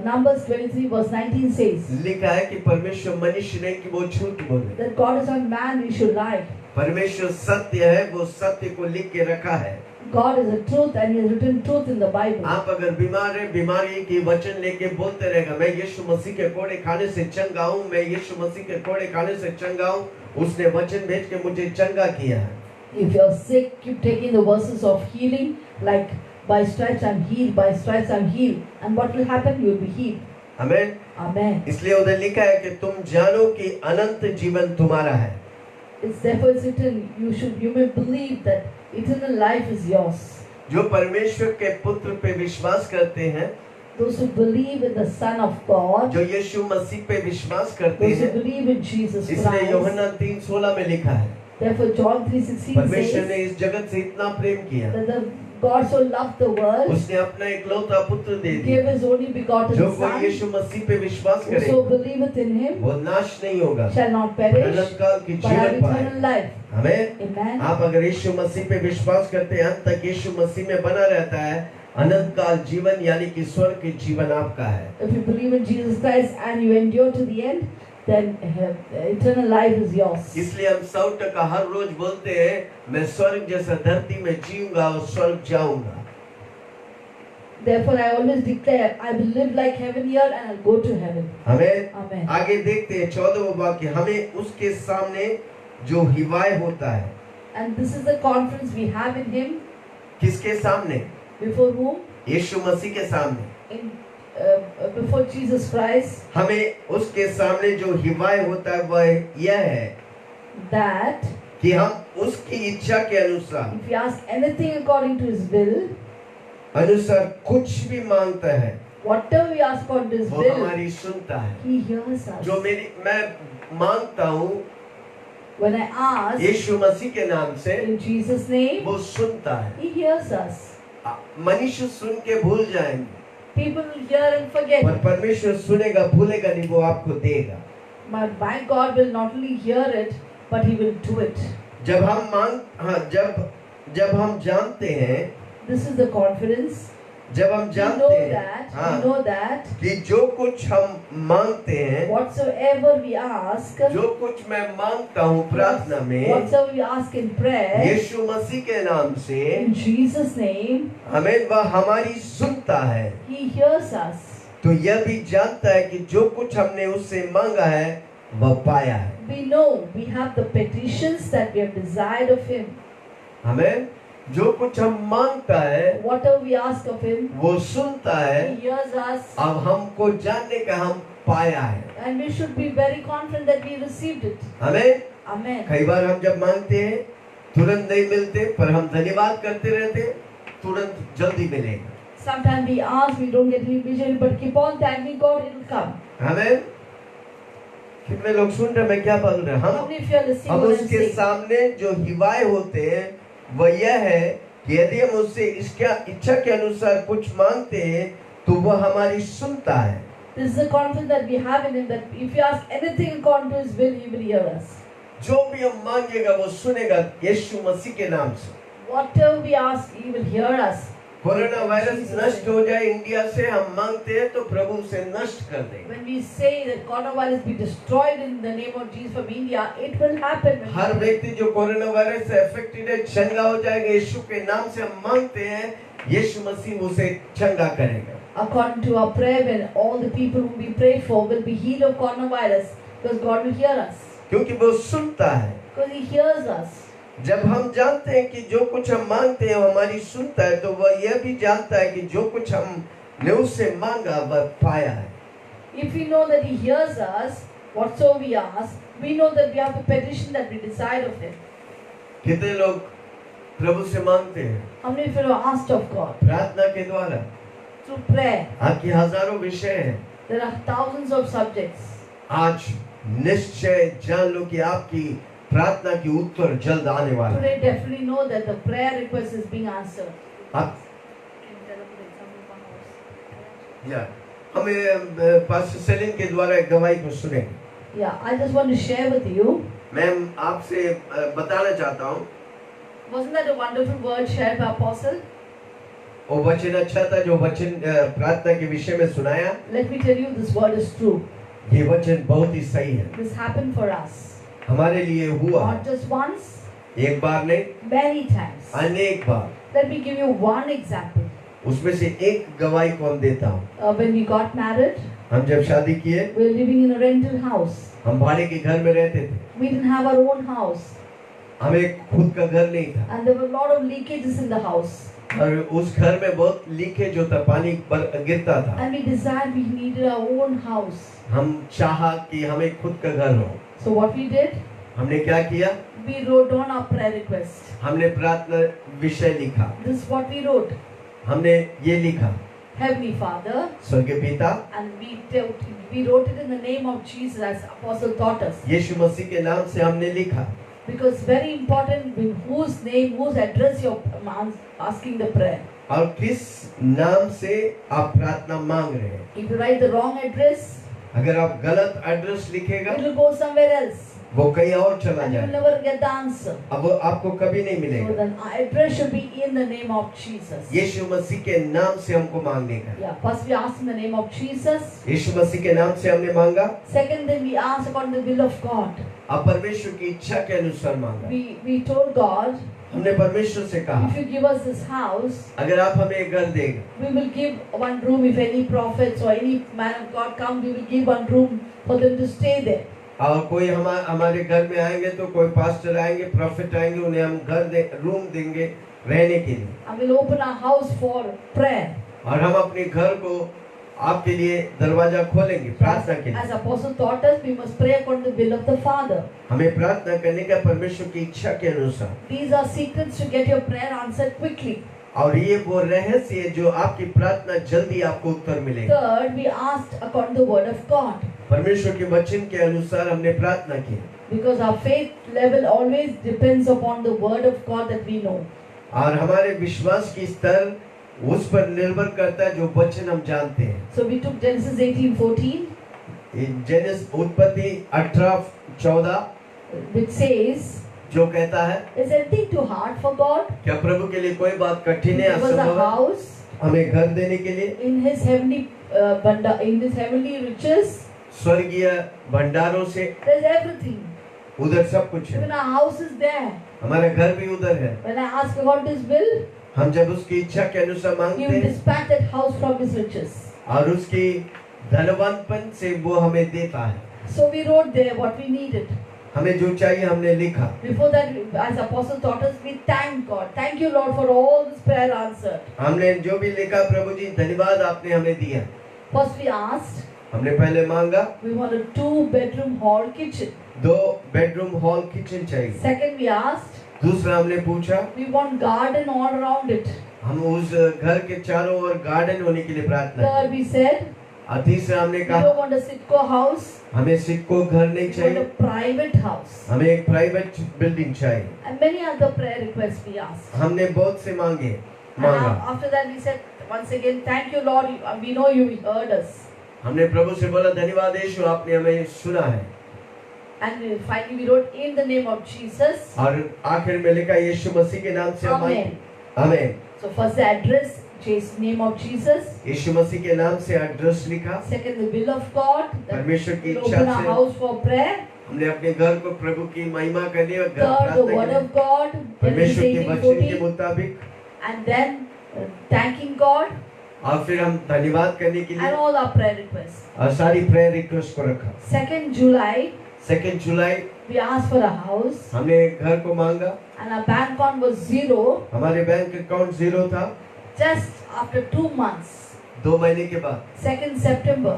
Numbers 23 verse 19 says लिखा है कि परमेश्वर मनुष्य नहीं कि वो झूठ बोले। that God is not man, we should lie. परमेश्वर सत्य है, वो सत्य को लिख के रखा है। God is a truth and He has written truth in the Bible. आप अगर बीमार है, बीमारी की वचन लेके बोलते रहेगा, मैं यीशु मसीह के कोड़े खाने से चंगा हूँ, मैं यीशु मसीह के कोड़े खाने से चंगा हूँ, उसने वचन भेज के मुझे चंगा किया है। If you're sick, keep taking the verses of healing, like by stripes I'm healed, by stripes I'm healed. And what will happen? You will be healed. Amen. Amen. इसलिए उधर लिखा है कि तुम जानो कि अनंत जीवन तुम्हारा है। It's therefore it's written, you may believe that eternal life is yours. जो परमेश्वर के पुत्र पे विश्वास करते हैं, Those who believe in the Son of God, जो यीशु मसीह पे विश्वास करते those who हैं, believe in Jesus इसलिए Christ. यूहन्ना 3:16 में लिखा है, Therefore John 3:16 परमेश्वर ने says इस जगत से इतना प्रेम किया, that the God so loved the world, उसने अपना इकलौता पुत्र दे He दिया। gave His only begotten जो कोई Son. यीशु मसीह पे विश्वास करे, Whoso believeth in Him वो नाश नहीं होगा, shall not पर perish, अनंत काल की but have जीवन पाए। eternal life. आमेन। Amen. आप अगर यीशु मसीह पे विश्वास करते हैं, अंत तक यीशु मसीह में बना रहता है, अनंत काल जीवन यानी कि स्वर्ग के जीवन आपका है। If you believe in Jesus Christ and you endure to the end, then eternal life is yours. इसलिए हम 100% हर रोज बोलते हैं, मैं स्वर्ग जैसा धरती में जीऊंगा और स्वर्ग जाऊंगा। Therefore I always declare, I will live like heaven here and I'll go to heaven. हमें Amen. आगे देखते हैं 14वां वाक्य, हमें उसके सामने जो हिवाय होता है, And this is the conference we have in Him. किसके सामने? Before whom? यीशु मसीह के सामने। Before Jesus Christ, हमें उसके सामने जो हिवाय होता है वह यह है that कि हम उसकी इच्छा के अनुसार if we ask anything according to His will, कुछ भी मांगता है, whatever we ask according to His वो will, हमारी सुनता है। He hears us. जो मैं मांगता हूँ When I ask यीशु मसीह के नाम से, in Jesus' name, वो सुनता है। He hears us. मनुष्य सुन के भूल जाएंगे, People will hear and forget. पर परमेश्वर सुनेगा, भूलेगा नहीं, वो आपको देगा। But my God will not only hear it, but He will do it. जब हम जानते हैं, This is the confidence. जब हम We जानते know हैं, that. हाँ, We know that कि जो कुछ हम मांगते हैं, whatsoever we ask, जो कुछ मैं मांगता हूँ प्रार्थना में, whatsoever we ask in prayer, यीशु मसीह के नाम से, in Jesus' name, हमें वह हमारी सुनता है। He hears us. तो यह भी जानता है कि जो कुछ हमने उससे मांगा है वह पाया है। We know we have the petitions that we have desired of Him. हमें जो कुछ हम मांगता है Whatever we ask of Him, वो सुनता है। He hears us. अब हमको जानने का हम पाया है। And we should be very confident that we received it. हमें Amen. कई बार हम जब मांगते हैं तुरंत नहीं मिलते, पर हम धन्यवाद करते रहते, तुरंत जल्दी मिलेगा। Sometimes we ask, we don't get it immediately, but keep on thanking God, it will come. हमें कितने लोग सुन रहे, मैं क्या बोल रहा How हम many of you are listening हम what I'm उसके saying? सामने जो हिवाए होते हैं वह यह है कि यदि हम उससे इसका इच्छा के अनुसार कुछ मांगते हैं तो वह हमारी सुनता है। This is the confidence that we have in Him, that if you ask anything according to His will, He will hear us. जो भी हम मांगेगा वो सुनेगा यीशु मसीह के नाम से। Whatever we ask, He will hear us. Corona virus नष्ट हो जाए इंडिया से, हम मांगते हैं तो प्रभु उसे नष्ट कर देगा। When we say that coronavirus be destroyed in the name of Jesus from India, it will happen. हर व्यक्ति जो कोरोना वायरस से अफेक्टेड है चंगा हो जाएगा। यीशु के नाम से हम मांगते हैं, यीशु मसीह उसे चंगा करेगा। According to our prayer, when all the people whom we pray for will be healed of coronavirus, because God will hear us. क्योंकि वो सुनता है। Because He hears us. जब हम जानते हैं कि जो कुछ हम मांगते हैं वो हमारी सुनता है, तो वह यह भी जानता है कि जो कुछ हमने उससे मांगा वह पाया है। If we know that He hears us, whatsoever we ask, we know that we have the petition that we decide of Him. कितने लोग प्रभु से मांगते हैं How many of you are asked of God? प्रार्थना के द्वारा? Through prayer. आपकी हजारों विषय हैं। There are thousands of subjects. आज निश्चय जान लो कि आपकी प्रार्थना की उत्तर जल्द आने वाला है। Today definitely know that the prayer request is being answered. आप या हमें पास्टर सेलिन के द्वारा एक गवाही को सुनेंगे। Yeah, I just want to share with you. मैं आपसे बताना चाहता हूँ, Wasn't that a wonderful word shared by Apostle? वो वचन अच्छा था जो वचन प्रार्थना के विषय में सुनाया। Let me tell you, this word is true. ये वचन बहुत ही सही है, This happened for us. हमारे लिए हुआ, Not just once, एक बार नहीं, many times. अनेक बार। Let me give you one example. उसमें से एक गवाही को हम देता हूँ। When we got married, हम जब शादी किए, we were living in a rental house. हम भाड़े के घर में रहते थे। We didn't have our own house. हमें खुद का घर नहीं था and there were a lot of leakages in the house. और उस घर में बहुत लीकेज होता, पानी गिरता था। And we desired we needed our own house. हम चाहा कि हमें खुद का घर हो। So what we did, हमने क्या किया? we wrote down our prayer request. हमने प्रार्थना विषय लिखा। This is what we wrote. हमने ये लिखा, Heavenly Father, स्वर्गीय पिता, and we wrote it in the name of Jesus as Apostle taught us. यीशु मसीह के नाम से हमने लिखा। Because very important in whose name, whose address you're asking the prayer. और किस नाम से आप प्रार्थना मांग रहे हैं? If you write the wrong address, अगर आप गलत एड्रेस लिखेगा, it will go somewhere else. वो कहीं और चला And you will जाएगा। never get the answer. अब वो आपको कभी नहीं So मिलेगा। then our address should be in the name of Jesus. यीशु मसीह के नाम से हमको मांगने का। Yeah, first we asked in the name of Jesus. यीशु मसीह के नाम से हमने मांगा। Second, then we asked according to the will of God. अब परमेश्वर की इच्छा के अनुसार मांगा। We told God, हमने परमेश्वर से कहा, if you give us this house, अगर आप हमें एक घर देंगे, we will give one room. If any prophets or any man of God come, we will give one room for them to stay there. और कोई हमारे घर में आएंगे तो कोई पास्टर आएंगे, प्रॉफिट आएंगे, उन्हें हम रूम देंगे रहने के लिए। I will open our house for prayer. और हम अपने घर को आपके लिए दरवाजा खोलेंगे प्रार्थना के लिए। As Apostle taught us, we must pray according to the will of the Father. हमें प्रार्थना करने का परमेश्वर की इच्छा के अनुसार। These are secrets to get your prayer answered quickly. और ये वो रहस्य है जो आपकी प्रार्थना जल्दी आपको उत्तर मिलेगा। Third, we asked according to the word of God. परमेश्वर के वचन के अनुसार हमने प्रार्थना की। Because our faith level always depends upon the word of God that we know. और हमारे विश्वास की स्तर उस पर निर्भर करता है जो वचन हम जानते हैं। So we took Genesis 18:14, genesis उत्पत्ति 18:14 which says, जो कहता है, is anything too hard for God? क्या प्रभु के लिए कोई बात कठिन है, Give us a असंभव है house हमें घर देने के लिए? in His heavenly riches. स्वर्गीय भंडारों से There's everything. उधर सब कुछ Even है। our house is there. हमारा घर भी उधर है। When I ask about His will, हम जब उसकी इच्छा के अनुसार He मांगते will हैं dispatch that house from His riches. और उसकी धनवानपन से वो हमें देता है। So we wrote there what we needed. हमें जो चाहिए हमने लिखा। Before that, as Apostle taught us, we thank God. Thank you, Lord, for all this prayer answered. हमने जो भी लिखा, प्रभु जी धन्यवाद आपने हमें दिया। First we asked, हमने पहले मांगा we want a 2-bedroom hall kitchen. 2 bedroom hall kitchen चाहिए। Second we asked, दूसरा हमने पूछा, we want garden all around it. हम उस घर के चारों ओर गार्डन होने के लिए प्रार्थना Third we said, की। और तीसरा हमने we कहा, don't want a sitco house. हमें सिक्को घर नहीं We want चाहिए, a private house. हमें एक प्राइवेट बिल्डिंग चाहिए। And many other prayer requests we asked. हमने बहुत से मांगे And मांगा। after that we said, once again, thank you, Lord. We know you heard us. हमने प्रभु से बोला धन्यवाद यीशु आपने हमें सुना है। And finally we wrote in the name of Jesus. और आखिर में लिखा यीशु मसीह के नाम से हम मांगे। Amen. आमीन। So first the address, name of Jesus. यीशु मसीह के नाम से एड्रेस लिखा। Second, the will of God. परमेश्वर की We'll इच्छा open our से house for prayer. हमने अपने घर को प्रभु की महिमा करने और Third, the प्रार्थना word करने of God. परमेश्वर के Genesis वचन के 18:14. मुताबिक And then thanking God और फिर हम धन्यवाद करने के and लिए all our prayer requests. और सारी प्रेयर रिक्वेस्ट को रखा। 2nd July, 2 July we asked for a house हमने घर को मांगा। and our bank account was 0. हमारे बैंक अकाउंट 0 था। Just after 2 months, 2 महीने के बाद 2nd September,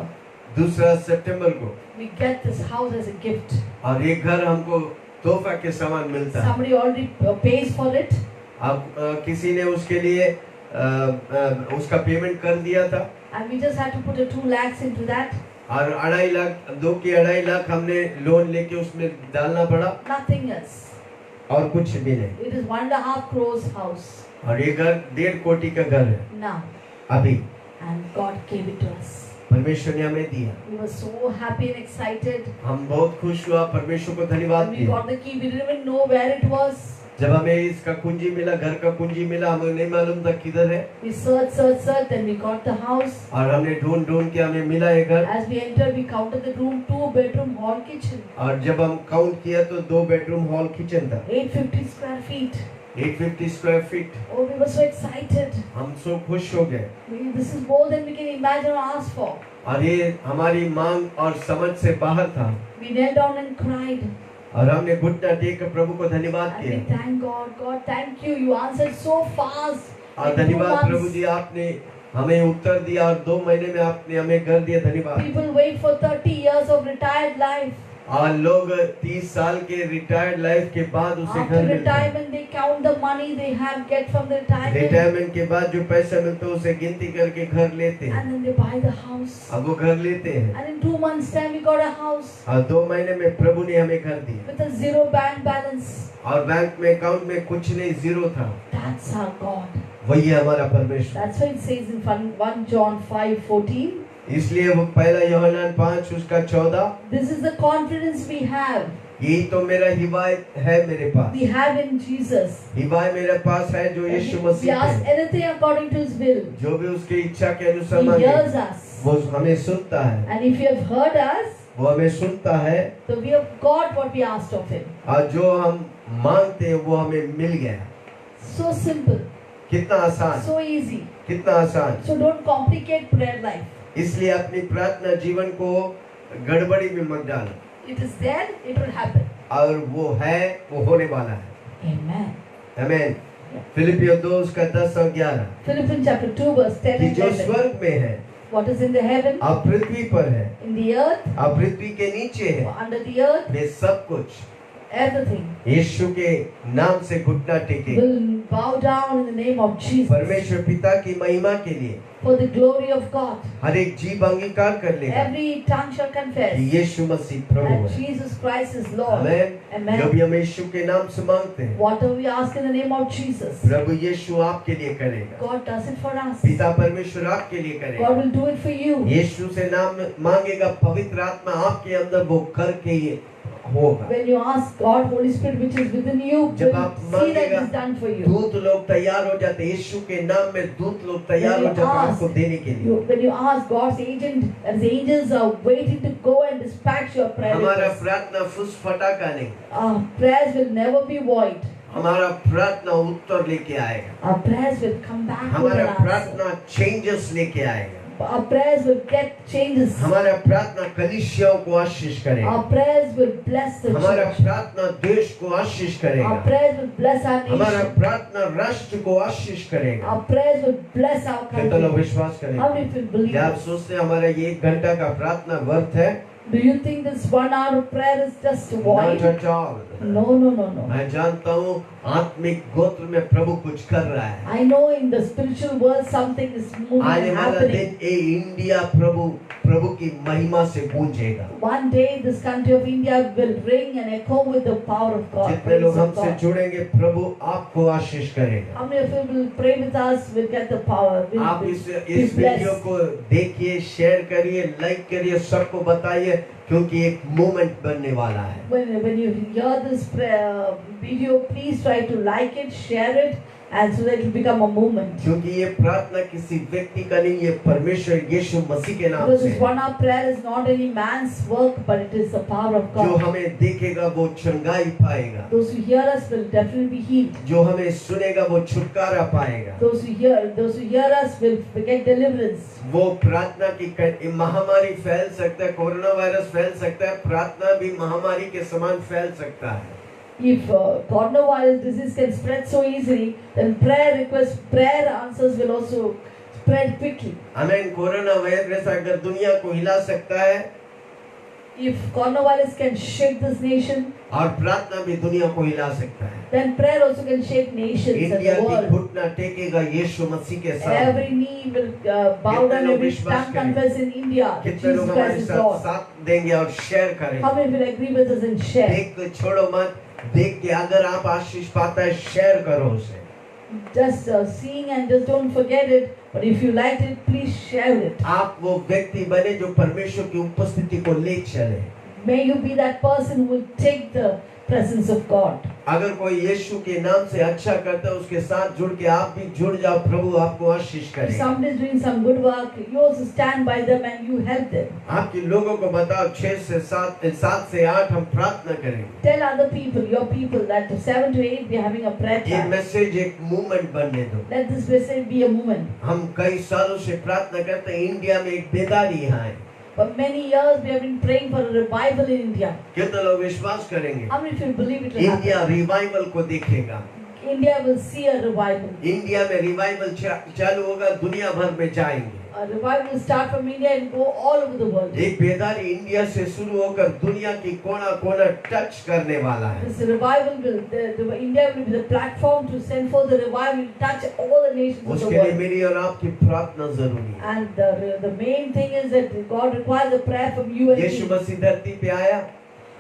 2 सितंबर को we get this house as a gift. और ये घर हमको तोहफा के समान मिलता है। Somebody already pays for it. अब किसी ने उसके लिए उसका पेमेंट कर दिया था And we just had to put a 2 lakhs into that. और 2.5 लाख 2.5 लाख हमने लोन लेके उसमें डालना पड़ा Nothing else. और कुछ भी नहीं। It is 1.5 crores house और ये घर 1.5 कोटी का घर है now. अभी। And God gave it to us. परमेश्वर ने हमें दिया। We were so happy and excited. हम बहुत खुश हुआ, परमेश्वर को धन्यवाद When we दिया। got the key, we didn't even know where it was. जब हमें इसका कुंजी मिला, घर का कुंजी मिला, हमें नहीं मालूम था किधर है। We searched, then we got the house. और हमने ढूंढ के हमें मिला ये घर। As we entered, we counted the room, 2-bedroom hall kitchen. और जब हम काउंट किया तो 2 बेडरूम हॉल किचन था, 850 square feet. 850 square feet. Oh, we were so excited. हम सो खुश हो गए This is more than we can imagine or ask for. और ये हमारी मांग और समझ से बाहर था। We knelt down and cried. और हमने घुटना टेक कर प्रभु को धन्यवाद And we किया। thank God. God, thank you. You answered so fast. और In 2 धन्यवाद प्रभु months. जी, आपने हमें उत्तर दिया और 2 महीने में आपने हमें कर दिया। धन्यवाद। People wait for 30 years of retired life. और लोग 30 साल के रिटायर्ड लाइफ के बाद उसे After घर मिलता है। retirement, they count the money they have get from the retirement, retirement के बाद जो पैसा मिलता है उसे गिनती करके घर लेते हैं। and then they buy the house. अब वो घर लेते हैं And in 2 months' time, we got a house और 2 महीने में प्रभु ने हमें घर दिया with a 0 bank balance. और बैंक में अकाउंट में कुछ नहीं, जीरो था। That's our God. वही है हमारा परमेश्वर। That's why it says in 1 John 5:14. इसलिए वो पहला यूहन्ना 5 उसका 14, This is the confidence we have. यही तो मेरा हिवायत है मेरे पास। We have in Jesus. हिवायत मेरे पास है जो If Yeshu we Masih ask है। anything according to His will, जो भी उसकी इच्छा के अनुसार He मांगे hears us. वो हमें सुनता है। And if you have heard us, वो हमें सुनता है so we have got what we asked of Him. और जो हम मांगते हैं वो हमें मिल गया। So simple, कितना आसान, so easy. कितना आसान। So don't complicate prayer life. इसलिए अपनी प्रार्थना जीवन को गड़बड़ी में मत डालो। It is there, it will happen. और वो है, वो होने वाला है। Amen. आमीन। फिलिपियों 2 उसका 10 और 11 Philippians chapter 2 verse 10 कि and जो 11. स्वर्ग में है What is in the heaven, अब पृथ्वी पर है, in the earth, अब पृथ्वी के नीचे है, under the earth, वे सब कुछ everything यीशु के नाम से घुटना टेके। will bow down in the name of Jesus परमेश्वर पिता की महिमा के लिए for the glory of God. हर एक जीव अंगीकार कर लेगा Every tongue shall confess कि यीशु मसीह प्रभु that है। Jesus Christ is Lord. आमीन। Amen. जो भी हम यीशु के नाम से मांगते हैं Whatever we ask in the name of Jesus, प्रभु यीशु आपके लिए करेगा। God does it for us. पिता परमेश्वर आपके लिए करेगा। God will do it for you. यीशु से नाम मांगेगा, पवित्र आत्मा आपके अंदर वो करके ये होगा। When you ask God, Holy Spirit which is within you, जब will आप see that मांगेगा, it is done for you. दूत लोग तैयार हो जाते हैं। यीशु के नाम में दूत लोग तैयार When हो you जाते हैं ask, आपको देने के लिए। When you ask God's agent, and the angels are waiting to go and dispatch your prayer हमारा requests. प्रार्थना फुसफटाका नहीं, Our prayers will never be void. हमारा प्रार्थना उत्तर लेके आएगा। Our prayers will come back with हमारा an answer. प्रार्थना changes लेके आएगा। Our prayers will get changes. हमारा प्रार्थना कलीसियाओं को आशीष करेगा। Our prayers will bless the हमारा church. प्रार्थना देश को आशीष Our करेगा। prayers will bless our हमारा nation. प्रार्थना राष्ट्र को आशीष करेगा। Our prayers will bless our कितना लोग country. विश्वास How करेंगे? many people believe क्या आप this? सोचते हैं हमारा ये 1 घंटा का प्रार्थना व्यर्थ है? Do you think this 1 hour of prayer is just Not void? at all. No, no, no, no. मैं जानता हूँ आत्मिक गोत्र में प्रभु कुछ कर रहा है। I know in the spiritual world something is moving आने and वाला happening. दिन ये इंडिया प्रभु की महिमा से गूंजेगा। One day this country of India will ring and echo with the power of God. जितने Praise लोग of हमसे God. जुड़ेंगे प्रभु आपको आशीष करेगा। How many of you will pray with us? Will get the power. Will आप be इस video blessed. को देखिए, शेयर करिए, लाइक करिए, सबको बताइए क्योंकि एक मोमेंट बनने वाला है। When you hear this prayer, video, please try to like it, share it, and so that it will become a movement. क्योंकि ये प्रार्थना किसी व्यक्ति का नहीं, ये परमेश्वर यीशु मसीह के नाम Because से this है। 1 hour prayer is not any man's work, but it is the power of जो God. हमें देखेगा वो चंगाई पाएगा, Those who hear us will definitely be healed. जो हमें सुनेगा वो छुटकारा पाएगा। Those who hear us will get deliverance. वो प्रार्थना की महामारी फैल सकता है, कोरोना वायरस फैल सकता है, प्रार्थना भी महामारी के समान फैल सकता है। If coronavirus disease can spread so easily, then prayer answers will also spread quickly. आमीन। कोरोना वायरस अगर दुनिया को हिला सकता है If coronavirus can shake this nation, और प्रार्थना भी दुनिया को हिला सकता है। then prayer also can shake nations and India the की world. घुटना टेकेगा यीशु मसीह के सामने। Every knee will bow कितने down, लोग every विश्वास tongue करेंगे? confess in India that कितने लोग Jesus हमारे Christ is साथ Lord. साथ देंगे और शेयर करेंगे? How many will agree with us and share? देख के छोड़ो मत, देख के अगर आप आशीष पाता है शेयर करो उसे। Just seeing and just don't forget it. But if you liked it, please share it. आप वो व्यक्ति बने जो परमेश्वर की उपस्थिति को ले चले। May you be that person who will take the presence of God. अगर कोई यीशु के नाम से अच्छा करता है उसके साथ जुड़ के आप भी जुड़ जाओ, प्रभु आपको आशीष If करेगा। somebody is doing some good work, you also stand by them and you help them. आपके लोगों को बताओ 6 से 7 से 8 हम प्रार्थना करेंगे। Tell other people, your people, that 7 to 8 we are having a prayer ये time. मैसेज एक मूवमेंट बनने दो। Let this message be a movement. हम कई सालों से प्रार्थना करते हैं इंडिया में एक बेदारी यहाँ है। For many years we have been praying for a revival in India. कितने लोग विश्वास करेंगे How many of you believe it will happen? India revival को देखेगा? India will see a revival. India में रिवाइवल चालू होगा, दुनिया भर में जाएंगे। A revival will start from India and go all over the world. एक बेदारी इंडिया से शुरू होकर दुनिया की कोना कोना टच करने वाला है। This revival will, India will be the platform to send forth the revival, will touch all the nations of the उसके लिए world. मेरी और आपकी प्रार्थना जरूरी है। And the main thing is that God requires a prayer from you and Yeshu me. मसीह धरती पे आया,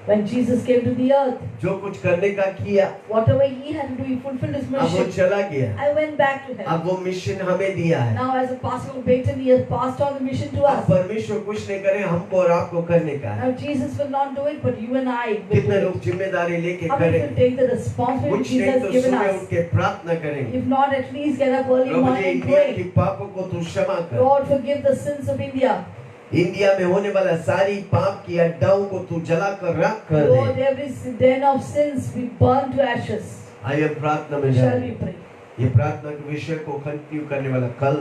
When Jesus came to the earth, जो कुछ करने का किया, whatever he had to do, he fulfilled his अब वो mission. चला गया। I went back to अब heaven. वो मिशन हमें दिया है। Now as a pastor of Peyton, he has passed on the mission to अब us. परमेश्वर कुछ नहीं करे, हमको और आपको करने का है। Now Jesus will not do it, but you and I will do कितने it. लोग जिम्मेदारी लेके How many will करेंगे? take the responsibility कुछ Jesus नहीं has तो given सुबह us? उठ के प्रार्थना करेंगे, If not, at least get up early प्रभु जी morning and इंडिया की pray. पापों को तू क्षमा कर। Lord, forgive the sins of India. India में होने वाला सारी पाप की अड्डाओं को तू जला कर राख कर Lord, they. every den of sins be burned to ashes. आइए प्रार्थना में Shall जाएं। we pray? ये प्रार्थना के विषय को कंटिन्यू करने वाला कल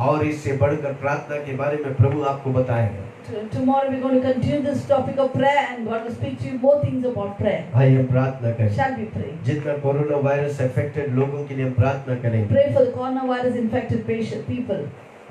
और इससे बढ़कर प्रार्थना के बारे में प्रभु आपको बताएगा। Tomorrow we're going to continue this topic of prayer and God will speak to you more things about prayer. आइए प्रार्थना करें। Shall we pray? जितना कोरोना वायरस अफेक्टेड लोगों के लिए हम प्रार्थना करेंगे, Pray for the coronavirus infected patient people.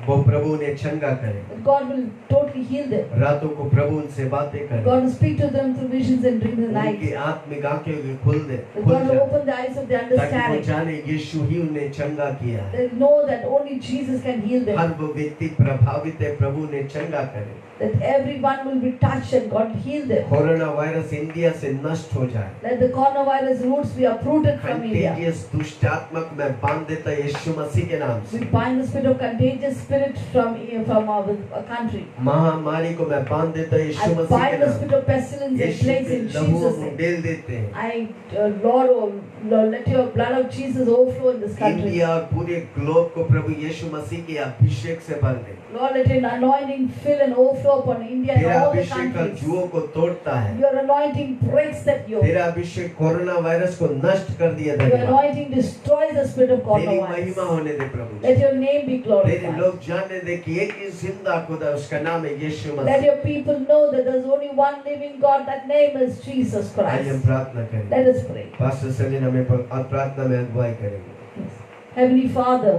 वो प्रभु उन्हें चंगा करे। That God will totally heal them. रातों को प्रभु उनसे बातें करे, God will speak to them through visions and dreams and उनकी night. आत्मिक आंखें भी खुल दे, That खुल God will जाए, open the eyes of their ताकि वो understanding. जाने यीशु ही उन्हें चंगा किया है। They know that only Jesus can heal them. हर वो व्यक्ति प्रभावित है, प्रभु उन्हें चंगा करे। That everyone will be touched and God will heal them. Corona virus India से नष्ट हो जाए। Let the coronavirus roots be uprooted from India. Contagious दुष्ट आत्मक मैं बांध देता यीशु मसीह के नाम से। We bind the spirit of contagious spirit from our country. महामारी को मैं बांध देता I यीशु मसीह के bind the नाम spirit of pestilence and Yeshu plagues के in लहू Jesus' हम name. डेल देते हैं। Lord, let your blood of Jesus overflow in this country. India और पूरे ग्लोब को प्रभु यीशु मसीह के अभिषेक से भर दे। Lord, let your anointing fill and overflow upon India and तेरा all the अभिषेक का countries. जुओं को तोड़ता है। Your anointing breaks that yoke. तेरा अभिषेक कोरोना वायरस को नष्ट कर दिया। Your धन्यवाद। anointing destroys the spirit of तेरी coronavirus. महिमा होने दे प्रभु। Let your name be तेरे glorified. लोग जानने दे कि एक ही जिंदा खुदा, उसका नाम है यीशु Let Masih. your people know that there's only one living God. That name is Jesus आइए हम Christ. प्रार्थना करें। Let us pray. Pastor Saleen हमें प्रार्थना में अगुवाई करेंगे। Yes. Heavenly Father,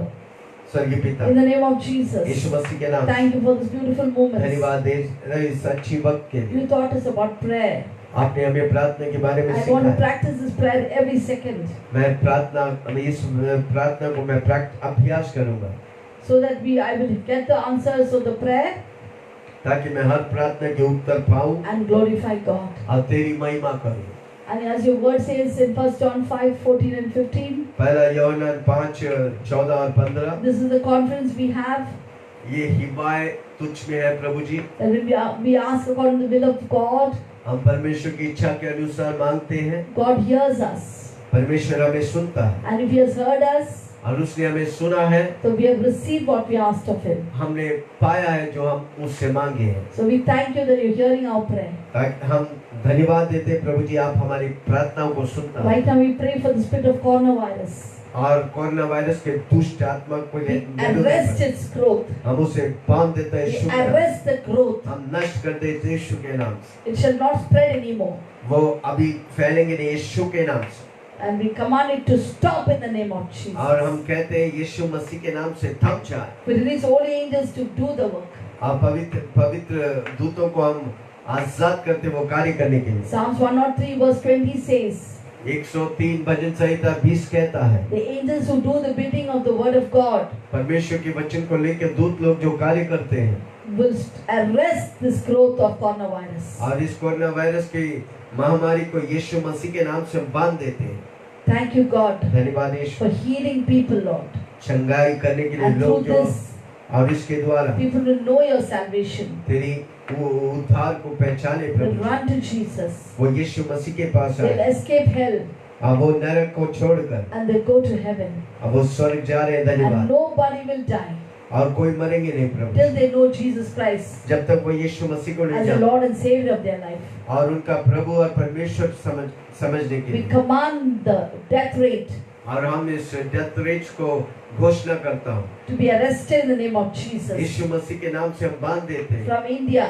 स्वर्गीय पिता, in the name of Jesus, यीशु मसीह के नाम thank you for this beautiful moment. धन्यवाद दे रहे इस अच्छी वक्त के लिए। You taught us about prayer. आपने हमें प्रार्थना के बारे में I want सिखाया। to practice this prayer every second मैं इस प्रार्थना को मैं अभ्यास करूंगा, so that I will get the answers of the prayer ताकि मैं हर प्रार्थना के उत्तर पाऊं and glorify God. और तेरी महिमा करूं। And as your word says in 1 John 5:14 and 15, पहला यूहन्ना 5:14 और 15, this is the confidence we have ये हिवाए तुझ में है प्रभु जी। that when we ask according to the will of God, हम परमेश्वर की इच्छा के अनुसार मांगते हैं, God hears us. परमेश्वर हमें सुनता है And if He has heard us, और उसने हमें सुना है, so we have received what we asked of Him. हमने पाया है जो हम उससे मांगे हैं। So we thank you that you're hearing our prayer. ताकि हम धन्यवाद देते हैं प्रभु जी, आप हमारी प्रार्थनाओं को सुनता है। Right now we pray for the spirit of coronavirus. और कोरोना वायरस के दुष्ट आत्मा को We arrest its growth. हम उसे बांध देते हैं We यीशु के नाम arrest the growth. से। हम नष्ट कर देते हैं यीशु के नाम से। It shall not spread anymore. वो अभी फैलेंगे नहीं यीशु के नाम से। And we command it to stop in the name of Jesus. और हम कहते हैं यीशु मसीह के नाम से थम जाए। We release holy angels to do the work. और पवित्र दूतों को हम आजाद करते वो कार्य करने के लिए। Psalms 103 verse 20 says, 103 भजन संहिता 20 कहता है, the angels who do the bidding of the word of God परमेश्वर के वचन को लेकर दूत लोग जो कार्य करते हैं will arrest this growth of coronavirus. और इस कोरोना वायरस की महामारी को यीशु मसीह के नाम से हम बांध देते हैं। Thank you, God, धन्यवाद यीशु, for healing people, Lord. चंगाई करने के लिए And through लोग जो this, और इसके द्वारा people will know your salvation. तेरी वो उद्धार को पहचाने Will Prabhu, run to Jesus. वो यीशु मसीह के पास They'll आए। escape hell अब वो नरक को छोड़कर and they go to heaven. अब वो स्वर्ग जा रहे हैं। And धन्यवाद। nobody will die और कोई मरेंगे नहीं प्रभु, till they know Jesus Christ जब तक वो यीशु मसीह को नहीं as the जानते Lord and Savior of their life. और उनका प्रभु और परमेश्वर समझने के We लिए। command the death rate और हम इस डेथ रेट को घोषणा करता हूँ to be arrested in the name of Jesus यीशु मसीह के नाम से हम बांध देते हैं from India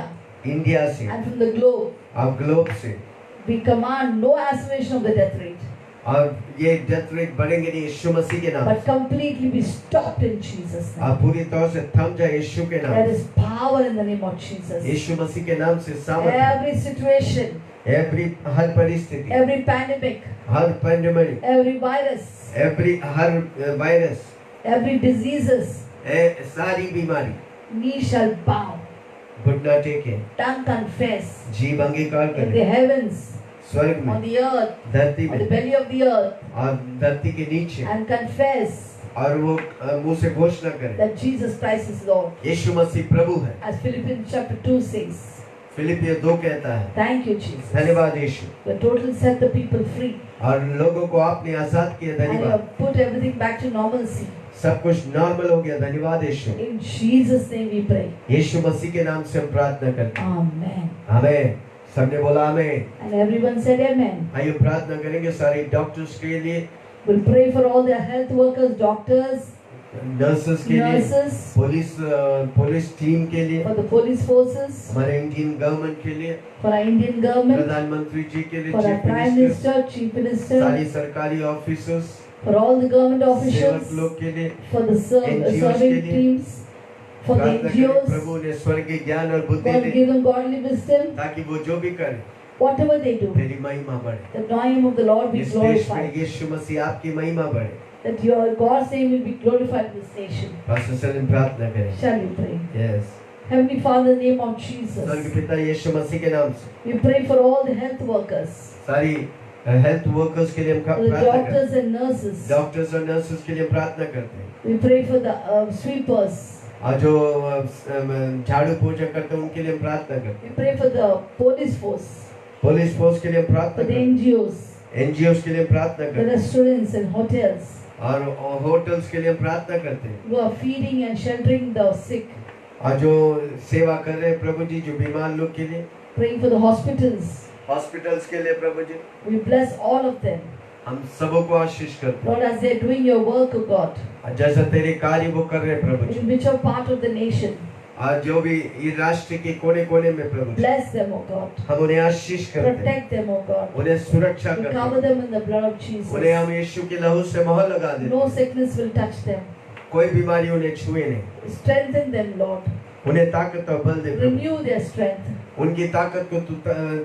इंडिया से, and from the globe. आप ग्लोब से, We command no acceleration of the death rate, और ये डेथ रेट बढ़ेंगे नहीं यीशु मसीह के नाम but से। completely be stopped in Jesus' name. आप पूरी तरह से थम जाए यीशु के नाम There से। is power in the name of Jesus. यीशु मसीह के नाम से सामर्थ है। Every situation, हर परिस्थिति, every pandemic, हर पैंडेमिक, every virus, हर वायरस, every diseases, सारी बीमारी, knee shall bow, घुटना टेके, tongue confess जीव अंगीकार in करे, the heavens, स्वर्ग on में, the earth, धरती on the में belly of the earth, और धरती के नीचे, and confess और वो मुंह से घोषणा करे that Jesus Christ is Lord. यीशु मसीह प्रभु है। As Philippians chapter 2 says. फिलिपियो 2 कहता है, Thank you, Jesus. धन्यवाद यीशु, You have totally set the people free. और लोगों को आपने आजाद किया, And you धन्यवाद। have put everything back to normalcy. सब कुछ नॉर्मल हो गया, धन्यवाद यीशु। In Jesus' name we pray. यीशु मसीह के नाम से हम प्रार्थना करते हैं, Amen. आमीन। सबने बोला आमीन। And everyone said amen. आइए प्रार्थना करेंगे सारे डॉक्टर्स के लिए, We'll pray for all the health workers, doctors, nurses के लिए, nurses, पुलिस टीम के लिए, for the police forces, हमारे इंडियन गवर्नमेंट के लिए, for our Indian government, प्रधानमंत्री जी के लिए, for our chief Prime minister, Minister, Chief Minister, सारी सरकारी officers, for all the government सेवक officials, लोग के लिए for the NGOs serving के लिए, teams, for the प्रार्थना करें NGOs. प्रभु ने स्वर्गीय ज्ञान और बुद्धि God दे, give them godly wisdom, ताकि वो जो भी करे whatever they do. तेरी महिमा बढ़े, The name of the Lord be इस देश में glorified. यीशु मसीह आपकी महिमा बढ़े। That your God's name will be glorified in this nation. Pastor Salim प्रार्थना करें। Shall we pray? Yes, Heavenly Father, in the name of स्वर्गीय Jesus, पिता यीशु मसीह के नाम से we pray for all the health workers, सारी हेल्थ वर्कर्स के लिए हम for the प्रार्थना करते हैं, doctors and nurses. डॉक्टर्स और नर्सेस के लिए प्रार्थना करते हैं, We pray for the sweepers. और जो झाड़ू पोछा करते हैं उनके लिए हम प्रार्थना करते हैं, We pray for the police force, police force के लिए हम प्रार्थना for the करते हैं, NGOs, एनजीओस के लिए हम प्रार्थना the करते हैं, restaurants and hotels और होटल्स के लिए हम प्रार्थना करते हैं, who are feeding and sheltering the sick. और जो सेवा कर रहे हैं प्रभु जी, जो बीमार लोग के लिए, Praying for the hospitals. Hospitals के लिए प्रभु जी, We bless all of them. हम सबों को आशीष करते Lord, as they're doing your work, O God, हैं, जैसा तेरे कार्य वो कर रहे हैं प्रभु जी, in which are part of the nation, और जो भी ये राष्ट्र के कोने कोने में प्रभु जी, bless them, O God. हम उन्हें आशीष करते हैं, Protect them, O God. उन्हें सुरक्षा We करते cover हैं, them in the blood of उन्हें हम Jesus. यीशु के लहू से मोहर लगा देते No हैं, sickness will touch them. कोई बीमारी उन्हें छुए नहीं, Strengthen them, Lord. उन्हें ताकत और बल दे प्रभु, Renew their strength. उनकी ताकत को तू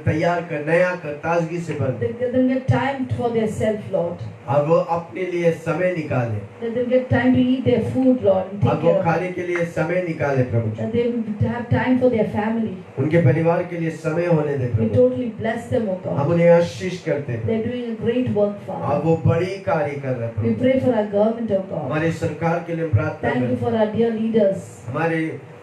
तैयार कर, नया कर, ताजगी से भर दे, Let them get time for their self, Lord. और वो अपने लिए समय निकाले, Let them get time to eat their food, Lord, and और take वो care of खाने it. के लिए समय निकाले प्रभु जी, That they will have time for their family. उनके परिवार के लिए समय होने दे We Prabhu, totally bless them, O हम God. उन्हें आशीष करते हैं, They're doing a great work, और Father. वो बड़ी कार्य कर रहे हैं We Prabhu, pray for our government, O God. हमारी सरकार के लिए हम प्रार्थना Thank you करते for our dear leaders, हैं, हमारे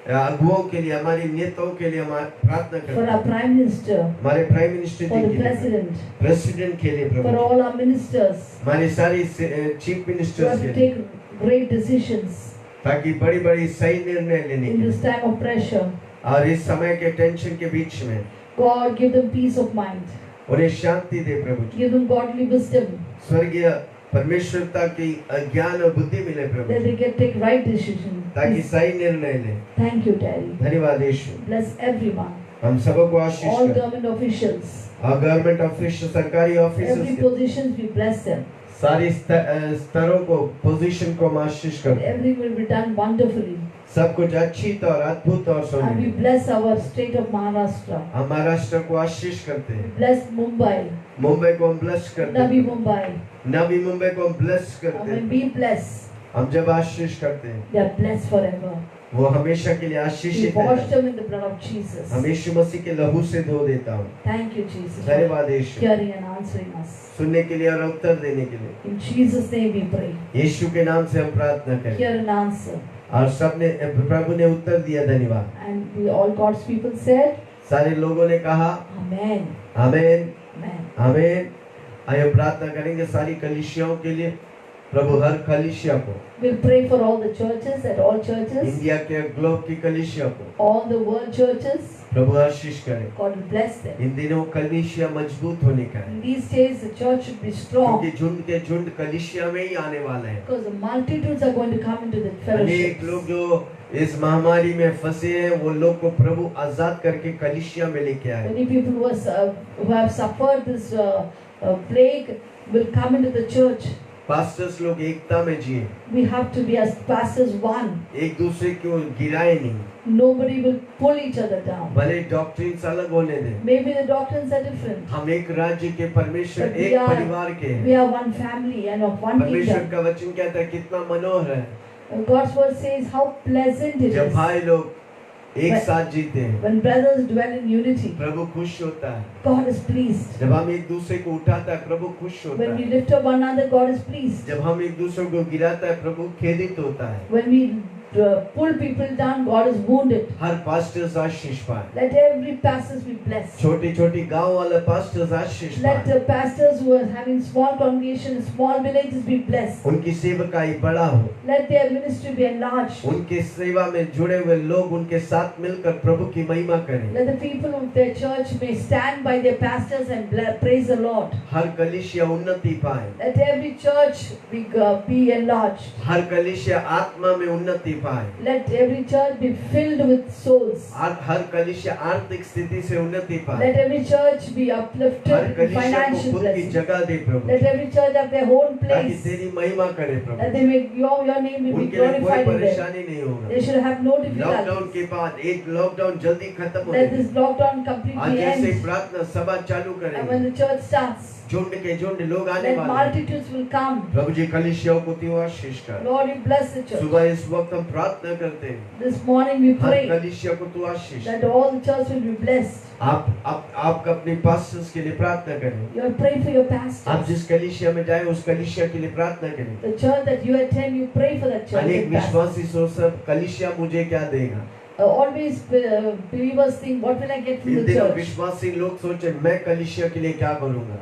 अगुओं के लिए, हमारे नेताओं के लिए हम प्रार्थना करते for हैं, our Prime Minister, हमारे प्राइम मिनिस्टर for जी the के लिए, President, प्रेसिडेंट के लिए for Prabhu ji, all our ministers हमारी सारी चीफ who मिनिस्टर्स have के to लिए, take great decisions ताकि बड़ी बड़ी सही निर्णय लेने in के this लिए, time of pressure. और इस समय के टेंशन के बीच में God, give them peace of mind. उन्हें शांति दे प्रभु जी, Give them godly wisdom, स्वर्गीय परमेश्वरता की ज्ञान और बुद्धि मिले प्रभु that ji, they can take right decisions. ताकि सही निर्णय ले। Thank you, Daddy. धन्यवाद यीशु, Bless everyone, हम सबों को आशीष all करें, government officials, और गवर्नमेंट ऑफिस, सरकारी ऑफिसर्स every के positions we bless them. सारी स्तरों को, पोजीशन को हम आशीष करते हैं, Everything will be done wonderfully. सब कुछ अच्छी और अद्भुत और And we सोने, bless our state of Maharashtra. हम महाराष्ट्र को आशीष करते We हैं, bless Mumbai, मुंबई को हम ब्लेस करते Navi हैं, Mumbai. नवी मुंबई को हम ब्लेस करते And when हैं, we bless, हम जब आशीष करते हैं they are blessed forever. वो हमेशा के लिए We आशीषित wash है, them in the blood of Jesus. हम यीशु मसीह के लहू से धो देता हूँ। Thank you, Jesus, for धन्यवाद यीशु, hearing and answering us. सुनने के लिए और उत्तर देने के लिए, In Jesus' name we pray. यीशु के नाम से हम प्रार्थना करें, Hear and answer. और सबने प्रभु ने उत्तर दिया, धन्यवाद। And we all God's people said, सारे लोगों ने कहा Amen. आमीन Amen. आमीन। आइए प्रार्थना करेंगे सारी कलीसियाओं के लिए, प्रभु हर कलीसिया को, We'll pray for all the churches, at all churches, India के ग्लोब की कलीसिया को all the world churches. प्रभु आशीष करे। God will bless them. इन दिनों कलीसिया मजबूत होने का है, In these days, the church should be strong क्योंकि झुंड के झुंड कलीसिया में ही आने वाले हैं। because the multitudes are going to come into the अनेक लोग fellowship. जो इस महामारी में फंसे हैं, वो लोग को प्रभु आजाद करके कलीसिया में लेके आए। Many people who have suffered this plague will come into the church. Pastors लोग एकता में जिए, We have to be as pastors one. एक दूसरे को गिराए नहीं, Nobody will pull each other down. भले डॉक्ट्रिन्स अलग होने दें। Maybe the doctrines are different. हम एक राज्य के परमेश्वर, But we एक are- परिवार के हैं। We are one family and of one परमेश्वर kingdom. का वचन कहता है कितना मनोहर है And God's word says how pleasant it जब is भाई लोग एक But- साथ जीते हैं। when brothers dwell in unity. प्रभु खुश होता है God is pleased. जब हम एक दूसरे को उठाता है, प्रभु खुश होता When we है। lift up one another, God is pleased. जब हम एक दूसरे को गिराता है, प्रभु खेदित होता है। When we pull people down, God is wounded. हर पास्टर्स आशीष पाए, Let every pastors be blessed. छोटी छोटी गांव वाले पास्टर्स आशीष Let पाए, the pastors who are having small congregations, small villages be blessed. उनकी सेवकाई बड़ा हो, Let their ministry be enlarged. उनके सेवा में जुड़े हुए लोग उनके साथ मिलकर प्रभु की महिमा करें। Let the people of their church may stand by their pastors and praise the Lord. हर कलीसिया उन्नति पाए, Let every church be enlarged. हर कलीसिया आत्मा में उन्नति पाए, Let every church be filled with souls. हर कलीसिया आर्थिक स्थिति से उन्नति पाए, Let every church be her uplifted in कलीसिया को financial खुद की blessing. जगह दे प्रभु, Let every church have their own ताकि place. तेरी महिमा करे That Prabhu. they may your name will be उनके लिए कोई glorified in them. परेशानी नहीं होगा। They should have no lockdown difficulties. के बाद एक लॉकडाउन जल्दी खत्म हो Let जाए। this lockdown आज completely जैसे end. प्रार्थना सभा चालू And करेंगे, when the church starts, झुंड के झुंड लोग आने let वाले हैं। multitudes will come. प्रभु जी कलीसियाओं को तू आशीष कर। Lord, you bless the church. सुबह इस वक्त हम प्रार्थना करते हैं, This morning we her pray कलीसिया को तू आशीष that कर। all the church will be blessed. आप अपने पास्टर्स के लिए प्रार्थना करें। You are praying for your आप pastors. जिस कलीसिया में जाए उस कलीसिया के लिए प्रार्थना करें। The church that you attend, you pray for that church. अनेक and pastors. विश्वासी सोच सब कलीसिया मुझे क्या देगा। Always believers think, what will I get from in the दिनों church? विश्वासी लोग सोचे मैं कलीसिया के लिए क्या करूंगा,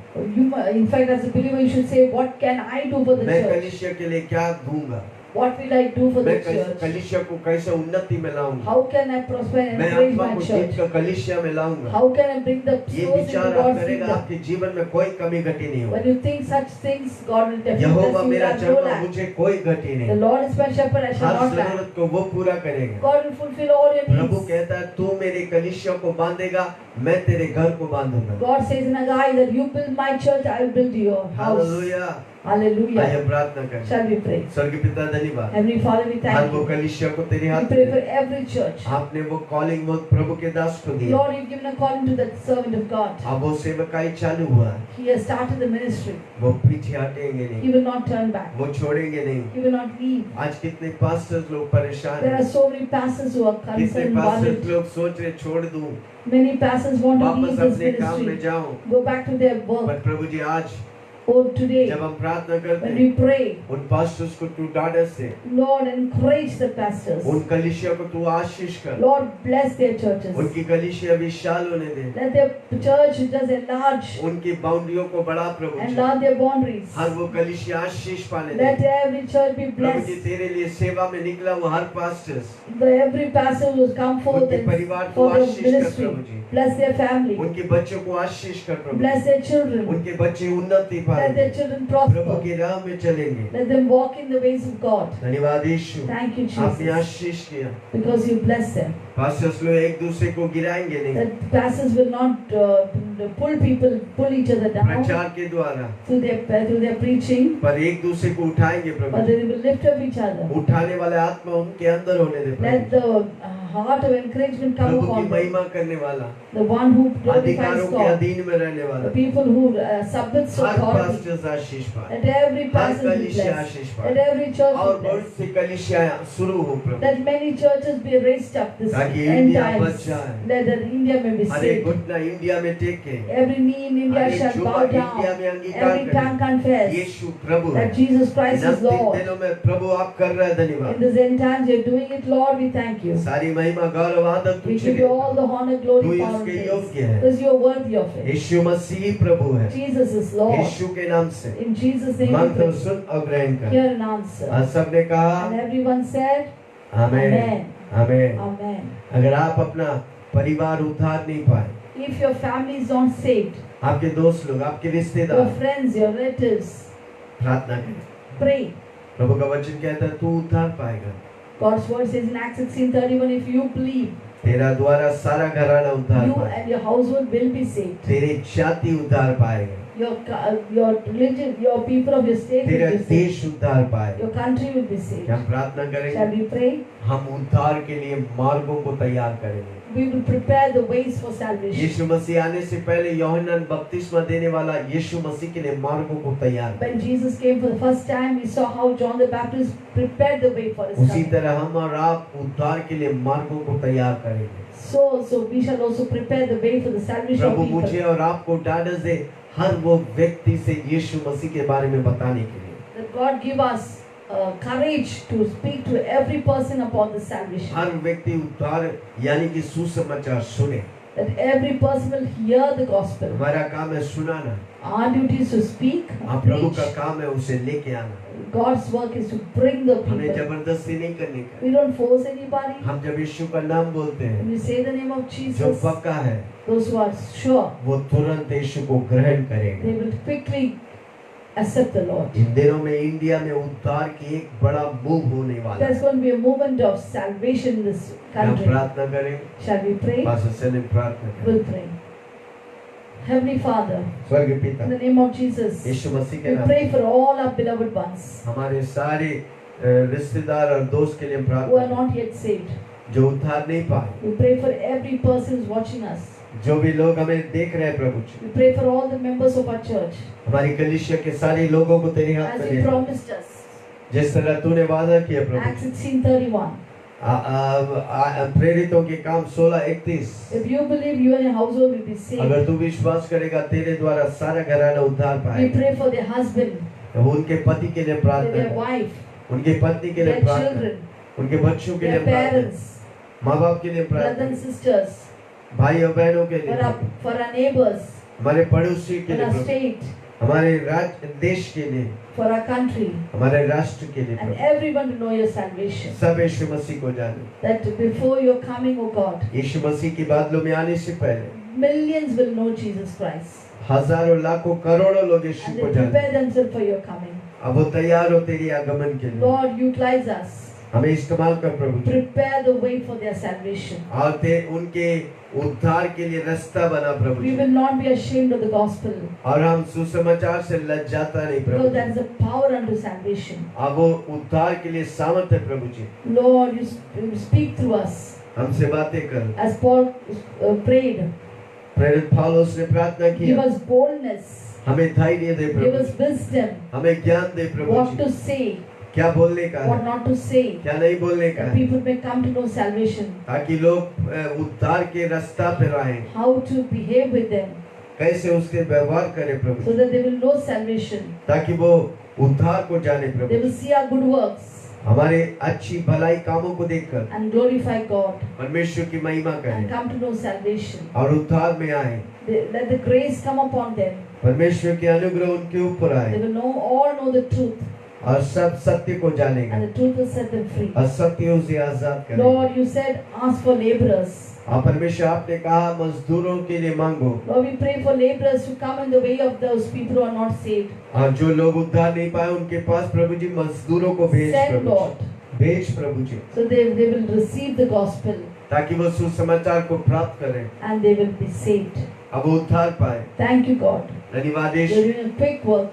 In fact, as a believer, you should say, what can I do for the मैं church? कलीसिया के लिए क्या दूंगा, What will I do for the मैं church? कलीसिया को कैसे उन्नति में लाऊंगा, How can I prosper and मैं encourage आत्मा my को church? जीत कर कलीसिया में लाऊंगा। How can I bring the ये souls into विचार आप God's करेगा, kingdom? आपके जीवन में कोई कमी घटी नहीं When होगी। you think such things, God will definitely Jehovah bless you. मेरा Have no चरवाहा, lack. मुझे कोई घटी The नहीं। Lord is my shepherd, I shall her not lack. जरूरत को वो पूरा करेगा। God will fulfill all your Prabhu needs. कहता है तू मेरे कलीसिया को बांधेगा, मैं तेरे घर को बांधूंगा। God says in Haggai that you build my church, I will build your house. Hallelujah. Hallelujah. आइए प्रार्थना करें। Shall we pray? स्वर्ग पिता धन्यवाद, Heavenly Father, we her thank वो you. कलीसिया को तेरे We हाथ pray में for दे। every church. आपने वो कॉलिंग वो प्रभु के दास को दिया, Lord, you've given a calling to that servant of God. अब वो सेवकाई चालू हुआ है, He has started the ministry. वो पीछे हटेंगे He नहीं, will not turn back. वो छोड़ेंगे नहीं। He will not leave. आज कितने पास्टर्स लोग परेशान There are हैं, so many pastors who are कितने concerned, पास्टर्स bothered. लोग सोच रहे छोड़ दूं, Many pastors want to leave वापस this अपने काम में ministry, जाऊं, go back to their पर work. प्रभु जी आज Oh, today, जब हम प्रार्थना करते when हैं, we pray, उन पास्टर्स को तू ढाढ़स दे, Lord, encourage the pastors. उन कलीसिया को तू आशीष कर, Lord, bless their churches. उनकी कलीसिया विशाल होने दे, Let their church just enlarge, उनकी बाउंड्रियों को बढ़ा प्रभु जी। enlarge their boundaries. हर वो कलीसिया आशीष पाने दे। Let every church be Prabhu ji blessed. तेरे लिए सेवा में निकला वो हर pastors, Every pastor who has come forth उनके and परिवार को for their आशीष कर ministry, Prabhu ji, bless their family, उनके बच्चों को आशीष कर प्रभु, bless their children, उनके बच्चे उन्नति let पाएंगे, their children प्रभु prosper, की राह में चलेंगे। let them walk in the ways of God. धन्यवाद यीशु, Thank you, आपने Jesus, आशीष किया। because you bless them. Pastors लोग एक दूसरे को गिराएंगे नहीं, That pastors will not pull each other down प्रचार के द्वारा, through their preaching, पर एक दूसरे को उठाएंगे प्रभु but ji. they will lift up each other. उठाने वाले आत्मा उनके अंदर होने दे Let Prabhu, the heart of encouragement come प्रभु की upon them. महिमा करने वाला, The one who glorifies अधिकारों के God, अधीन में रहने the वाला, people who submit to हर authority. पास्टर्स आशीष पाए, Let every her pastor be कलीसिया blessed. आशीष Let पाए, every church और be बहुत blessed. सी कलीसियाँ शुरू हो प्रभु, Let many churches be raised up this ताकि end इंडिया times. बच जाए। Let that India may be हर एक saved. घुटना इंडिया में टेके, Every knee in India हर एक shall जुबान bow इंडिया down. में अंगीकार Every tongue करे, confess यीशु प्रभु है। that Jesus Christ in is अंतिम Lord. दिनों में प्रभु आप कर रहे हैं, In धन्यवाद। this end times you're doing it, Lord. We thank you. सारी महिमा गौरव आदर We तुझे give you all the honor, glory, तू power, and इसके praise. योग्य है। Because you are worthy of it. यीशु मसीह प्रभु है। Jesus is Lord. यीशु के नाम से In Jesus' name we मांग तो pray. सुन और ग्रहण कर। Hear and answer. और सबने कहा And everyone said, amen Amen. Amen. Amen. अगर आप अपना परिवार उद्धार नहीं पाए, If your family is not saved, आपके दोस्त लोग, आपके your रिश्तेदार, friends, your relatives, प्रार्थना करें। pray. प्रभु का वचन कहता है तू उद्धार पाएगा। God's word says in Acts 16:31, if you believe, तेरा द्वारा सारा घराना उद्धार you पाएगा। and your household will be saved. तेरी जाति उद्धार पाएगा। Your religion, your people of your state तेरा will be saved. देश उद्धार पाएगा। Your country will be saved. क्या हम प्रार्थना Shall करेंगे? we pray? हम उद्धार के लिए मार्गों को तैयार करेंगे। We will prepare the ways for salvation. यीशु मसीह आने से पहले यूहन्ना बपतिस्मा देने वाला यीशु मसीह के लिए मार्गों को तैयार When किया। Jesus came for the first time, we saw how John the Baptist prepared the way for his उसी coming. तरह हम और आप उद्धार के लिए मार्गों को तैयार करेंगे। So we shall also prepare the way for the salvation of प्रभु मुझे people. और आपको ढाढ़स दे हर वो व्यक्ति से यीशु मसीह के बारे में बताने के लिए। That God give us courage to speak to every person about the salvation. हर व्यक्ति उद्धार यानी कि सुसमाचार सुने। That every person will hear the gospel. हमारा काम है सुनाना। Our duty is to speak, आप प्रभु preach. का काम है उसे लेके आना। God's work is to bring the हमें people. जबरदस्ती नहीं करने का। We don't force anybody. हम जब यीशु का नाम बोलते When हैं we say the name of जो Jesus, पक्का है those who are sure, वो तुरंत यीशु को ग्रहण करेंगे। they will quickly accept the Lord. इन दिनों में इंडिया में उद्धार की एक बड़ा मूव होने वाला There's है। going to be a movement of salvation in this हम country. प्रार्थना करें। Shall we pray? पास्टर सेलिम प्रार्थना करें। We'll pray. Heavenly Father, स्वर्गीय पिता in the name of Jesus, यीशु मसीह के we नाम pray for all our beloved ones हमारे सारे रिश्तेदार और दोस्त के लिए हम who प्रार्थना are करें, not yet saved. जो उद्धार नहीं पाए, We pray for every person who's watching us. जो भी लोग हमें देख रहे हैं प्रभु जी, We pray for all the members of our church. हमारी कलीसिया के सारे लोगों को तेरे हाथ As में you they they. promised us. जिस तरह तूने वादा किया प्रभु Acts 16:31. प्रेरितों के काम 16:31 If you believe, you and your household will be saved. अगर तू विश्वास करेगा तेरे द्वारा सारा घराना उद्धार We पाएगा। pray for their husband, वो उनके पति के लिए प्रार्थना their कर, wife, उनके पत्नी के लिए their प्रार्थना, children, उनके बच्चों के लिए their प्रार्थना, parents, माँ बाप के लिए brothers प्रार्थना, and sisters, भाई और बहनों के लिए, for our neighbors, हमारे पड़ोसी के for लिए our प्रभु, state, हमारे राज्य देश के लिए, for our country, हमारे राष्ट्र के लिए and Prabhu, everyone to know your salvation. सब यीशु मसीह को जाने। That before your coming, O God, यीशु मसीह की बादलों में आने से पहले millions will know Jesus Christ. हजारों लाखों करोड़ों लोग यीशु And को they जाने। prepare themselves for your coming. अब वो तैयार हो तेरी आगमन के लिए। Lord, utilize us. हमें इस्तेमाल कर प्रभु जी। Prepare the way for their salvation. और ते उनके उद्धार के लिए रास्ता बना प्रभु We ji. will not be ashamed of the gospel, और हम सुसमाचार से लज्जाता नहीं प्रभु because there ji. is a power unto salvation. अब वो उद्धार के लिए सामर्थ है प्रभु जी। Lord, you speak through us. हमसे बातें कर। As Paul prayed, प्रेरित पौलुस ने प्रार्थना give किया, us boldness, हमें धैर्य दे give प्रभु us जी, wisdom, हमें ज्ञान दे प्रभु what जी, to say, क्या बोलने का what है, not to say, क्या नहीं बोलने का that है, people may come to know salvation, ताकि लोग उद्धार के रास्ता पे रहें, how to behave with them, कैसे उसके व्यवहार करें प्रभु so ji, that they will know salvation. ताकि वो उद्धार को जाने They Prabhu will ji. see our good works हमारे अच्छी भलाई कामों को देखकर and glorify God परमेश्वर की महिमा and करें come to know salvation. और उद्धार में आए, Let the grace come upon them. परमेश्वर के अनुग्रह उनके ऊपर They आए will all know the truth, और सब सत्य को जानेंगे and the truth will set them free. और सत्य उसे आजाद करेंगे। Lord, you said, ask for laborers. और परमेश्वर आपने कहा मजदूरों के लिए मांगो, Lord, we pray for laborers to come in the way of those people who are not saved. और जो लोग उद्धार नहीं पाए उनके पास प्रभु जी मजदूरों को भेज Send, प्रभु Lord, जी, भेज प्रभु जी, so they will receive the gospel ताकि वो सुसमाचार को प्राप्त करें, and they will be saved. अब वो उद्धार पाए। Thank you, God. धन्यवाद You're Yeshu, doing a quick work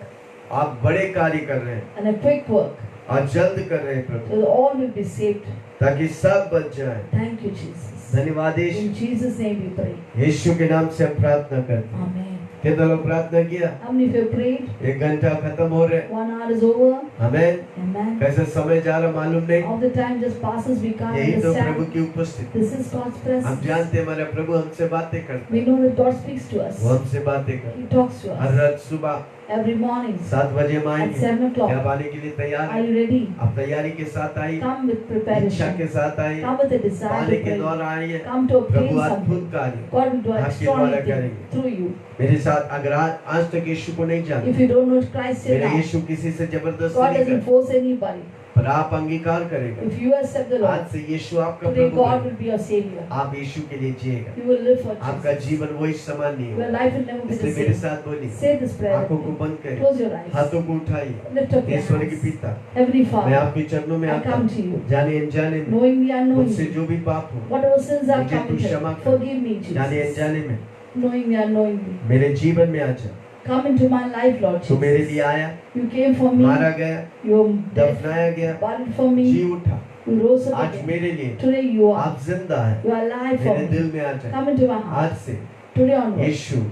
आप बड़े कार्य कर रहे हैं and a quick work, और जल्द कर रहे हैं प्रभु, so that all will be saved. ताकि सब बच जाए। Thank you, Jesus. धन्यवाद यीशु, In Jesus' name we pray. यीशु के नाम से हम प्रार्थना करते हैं। Amen. कितने लोग प्रार्थना किया? How many of you have prayed? 1 घंटा खत्म हो रहे, 1 hour is over. हमें Amen. कैसे समय जा रहा मालूम नहीं। All the time just passes, we can't यही तो प्रभु understand. की उपस्थिति। This is God's हम presence. जानते हैं हमारा प्रभु हमसे बातें करते We हैं, know that God speaks to us. वो हमसे बातें करते He हैं। talks to her us. रात सुबह every morning 7 बजे हम at आएंगे 7 क्या o'clock. आने के लिए तैयार Are है? you ready? आप तैयारी के साथ आइए, Come with इच्छा preparation. के साथ आइए, Come with a desire पाने to के pray. द्वारा आइए। Come to obtain प्रभु आज खुद something. कार्य God will do आपके extraordinary द्वारा thing करेंगे। through you. मेरे साथ अगर आज तक यीशु को नहीं जानते, If you don't know Christ till मेरे now, यीशु किसी से जबरदस्ती God नहीं doesn't करता, force anybody. पर आप अंगीकार करेंगे। If you accept the आज Lord, से यीशु आपका today प्रभु God है। will be your Savior. आप यीशु के लिए जिएगा, You will live for आपका Jesus. जीवन वही समान नहीं Your होगा। life will never be इसलिए the मेरे same. साथ बोलिए, Say this prayer. आंखों with को me. बंद करें, Close your eyes. हाथों को उठाइए। Lift up your ईश्वर की hands. पिता, Heavenly मैं Father, आपके चरणों में I आता come हूँ, to you, जाने अनजाने में knowingly and मुझसे unknowingly. जो भी पाप हो, Whatever sins I've मुझे तू क्षमा committed, कर। forgive me, जाने Jesus. अनजाने में Knowingly and unknowingly. मेरे जीवन में आ जा। Come into my life, Lord तू मेरे Jesus. लिए आया, You came for me. मारा गया, You died, दफनाया गया, buried for जी me. उठा। You rose up आज again. मेरे लिए Today you are. आप जिंदा है, You are alive for मेरे me. दिल में आ जाए। Come into my आज heart. से Today onwards. यीशु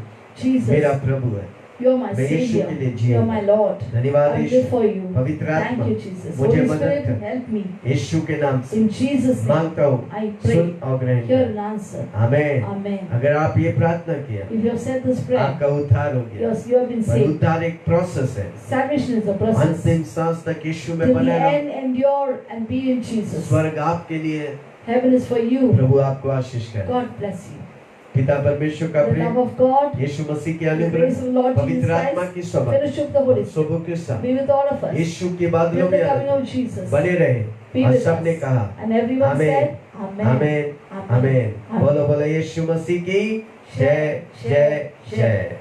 Jesus, मेरा प्रभु है। you are my मैं यीशु Savior. के लिए You जिऊंगा। are my Lord. धन्यवाद I live Yeshu. for you. पवित्र आत्मा, Thank you, Jesus. मुझे Holy मदद Spirit, कर। help me. यीशु के नाम से In Jesus' name, मांगता हूँ, I pray. सुन और ग्रहण Hear कर। and answer. आमेन। Amen. अगर आप ये प्रार्थना किया, If you have said this prayer, आपका उद्धार हो गया। yes, you have been पर saved. उद्धार एक प्रोसेस है। Salvation is a process. अंतिम सांस तक यीशु में Till the बने रहो। end, endure and be in Jesus. स्वर्ग आपके लिए है। Heaven is for you. प्रभु आपको आशीष करे। God bless you. पिता परमेश्वर का The love Prem, of God, यीशु मसीह के the अनुग्रह, grace of the Lord Jesus पवित्र आत्मा Christ, की सभा, fellowship of the Holy Spirit, सबों के साथ be with all of us. यीशु के बादलों With the में coming आनंद of Jesus, बने रहे। be और with सबने us. कहा And everyone Amen. said, Amen. आमेन, आमेन। बोलो बोलो यीशु मसीह की जय जय जय।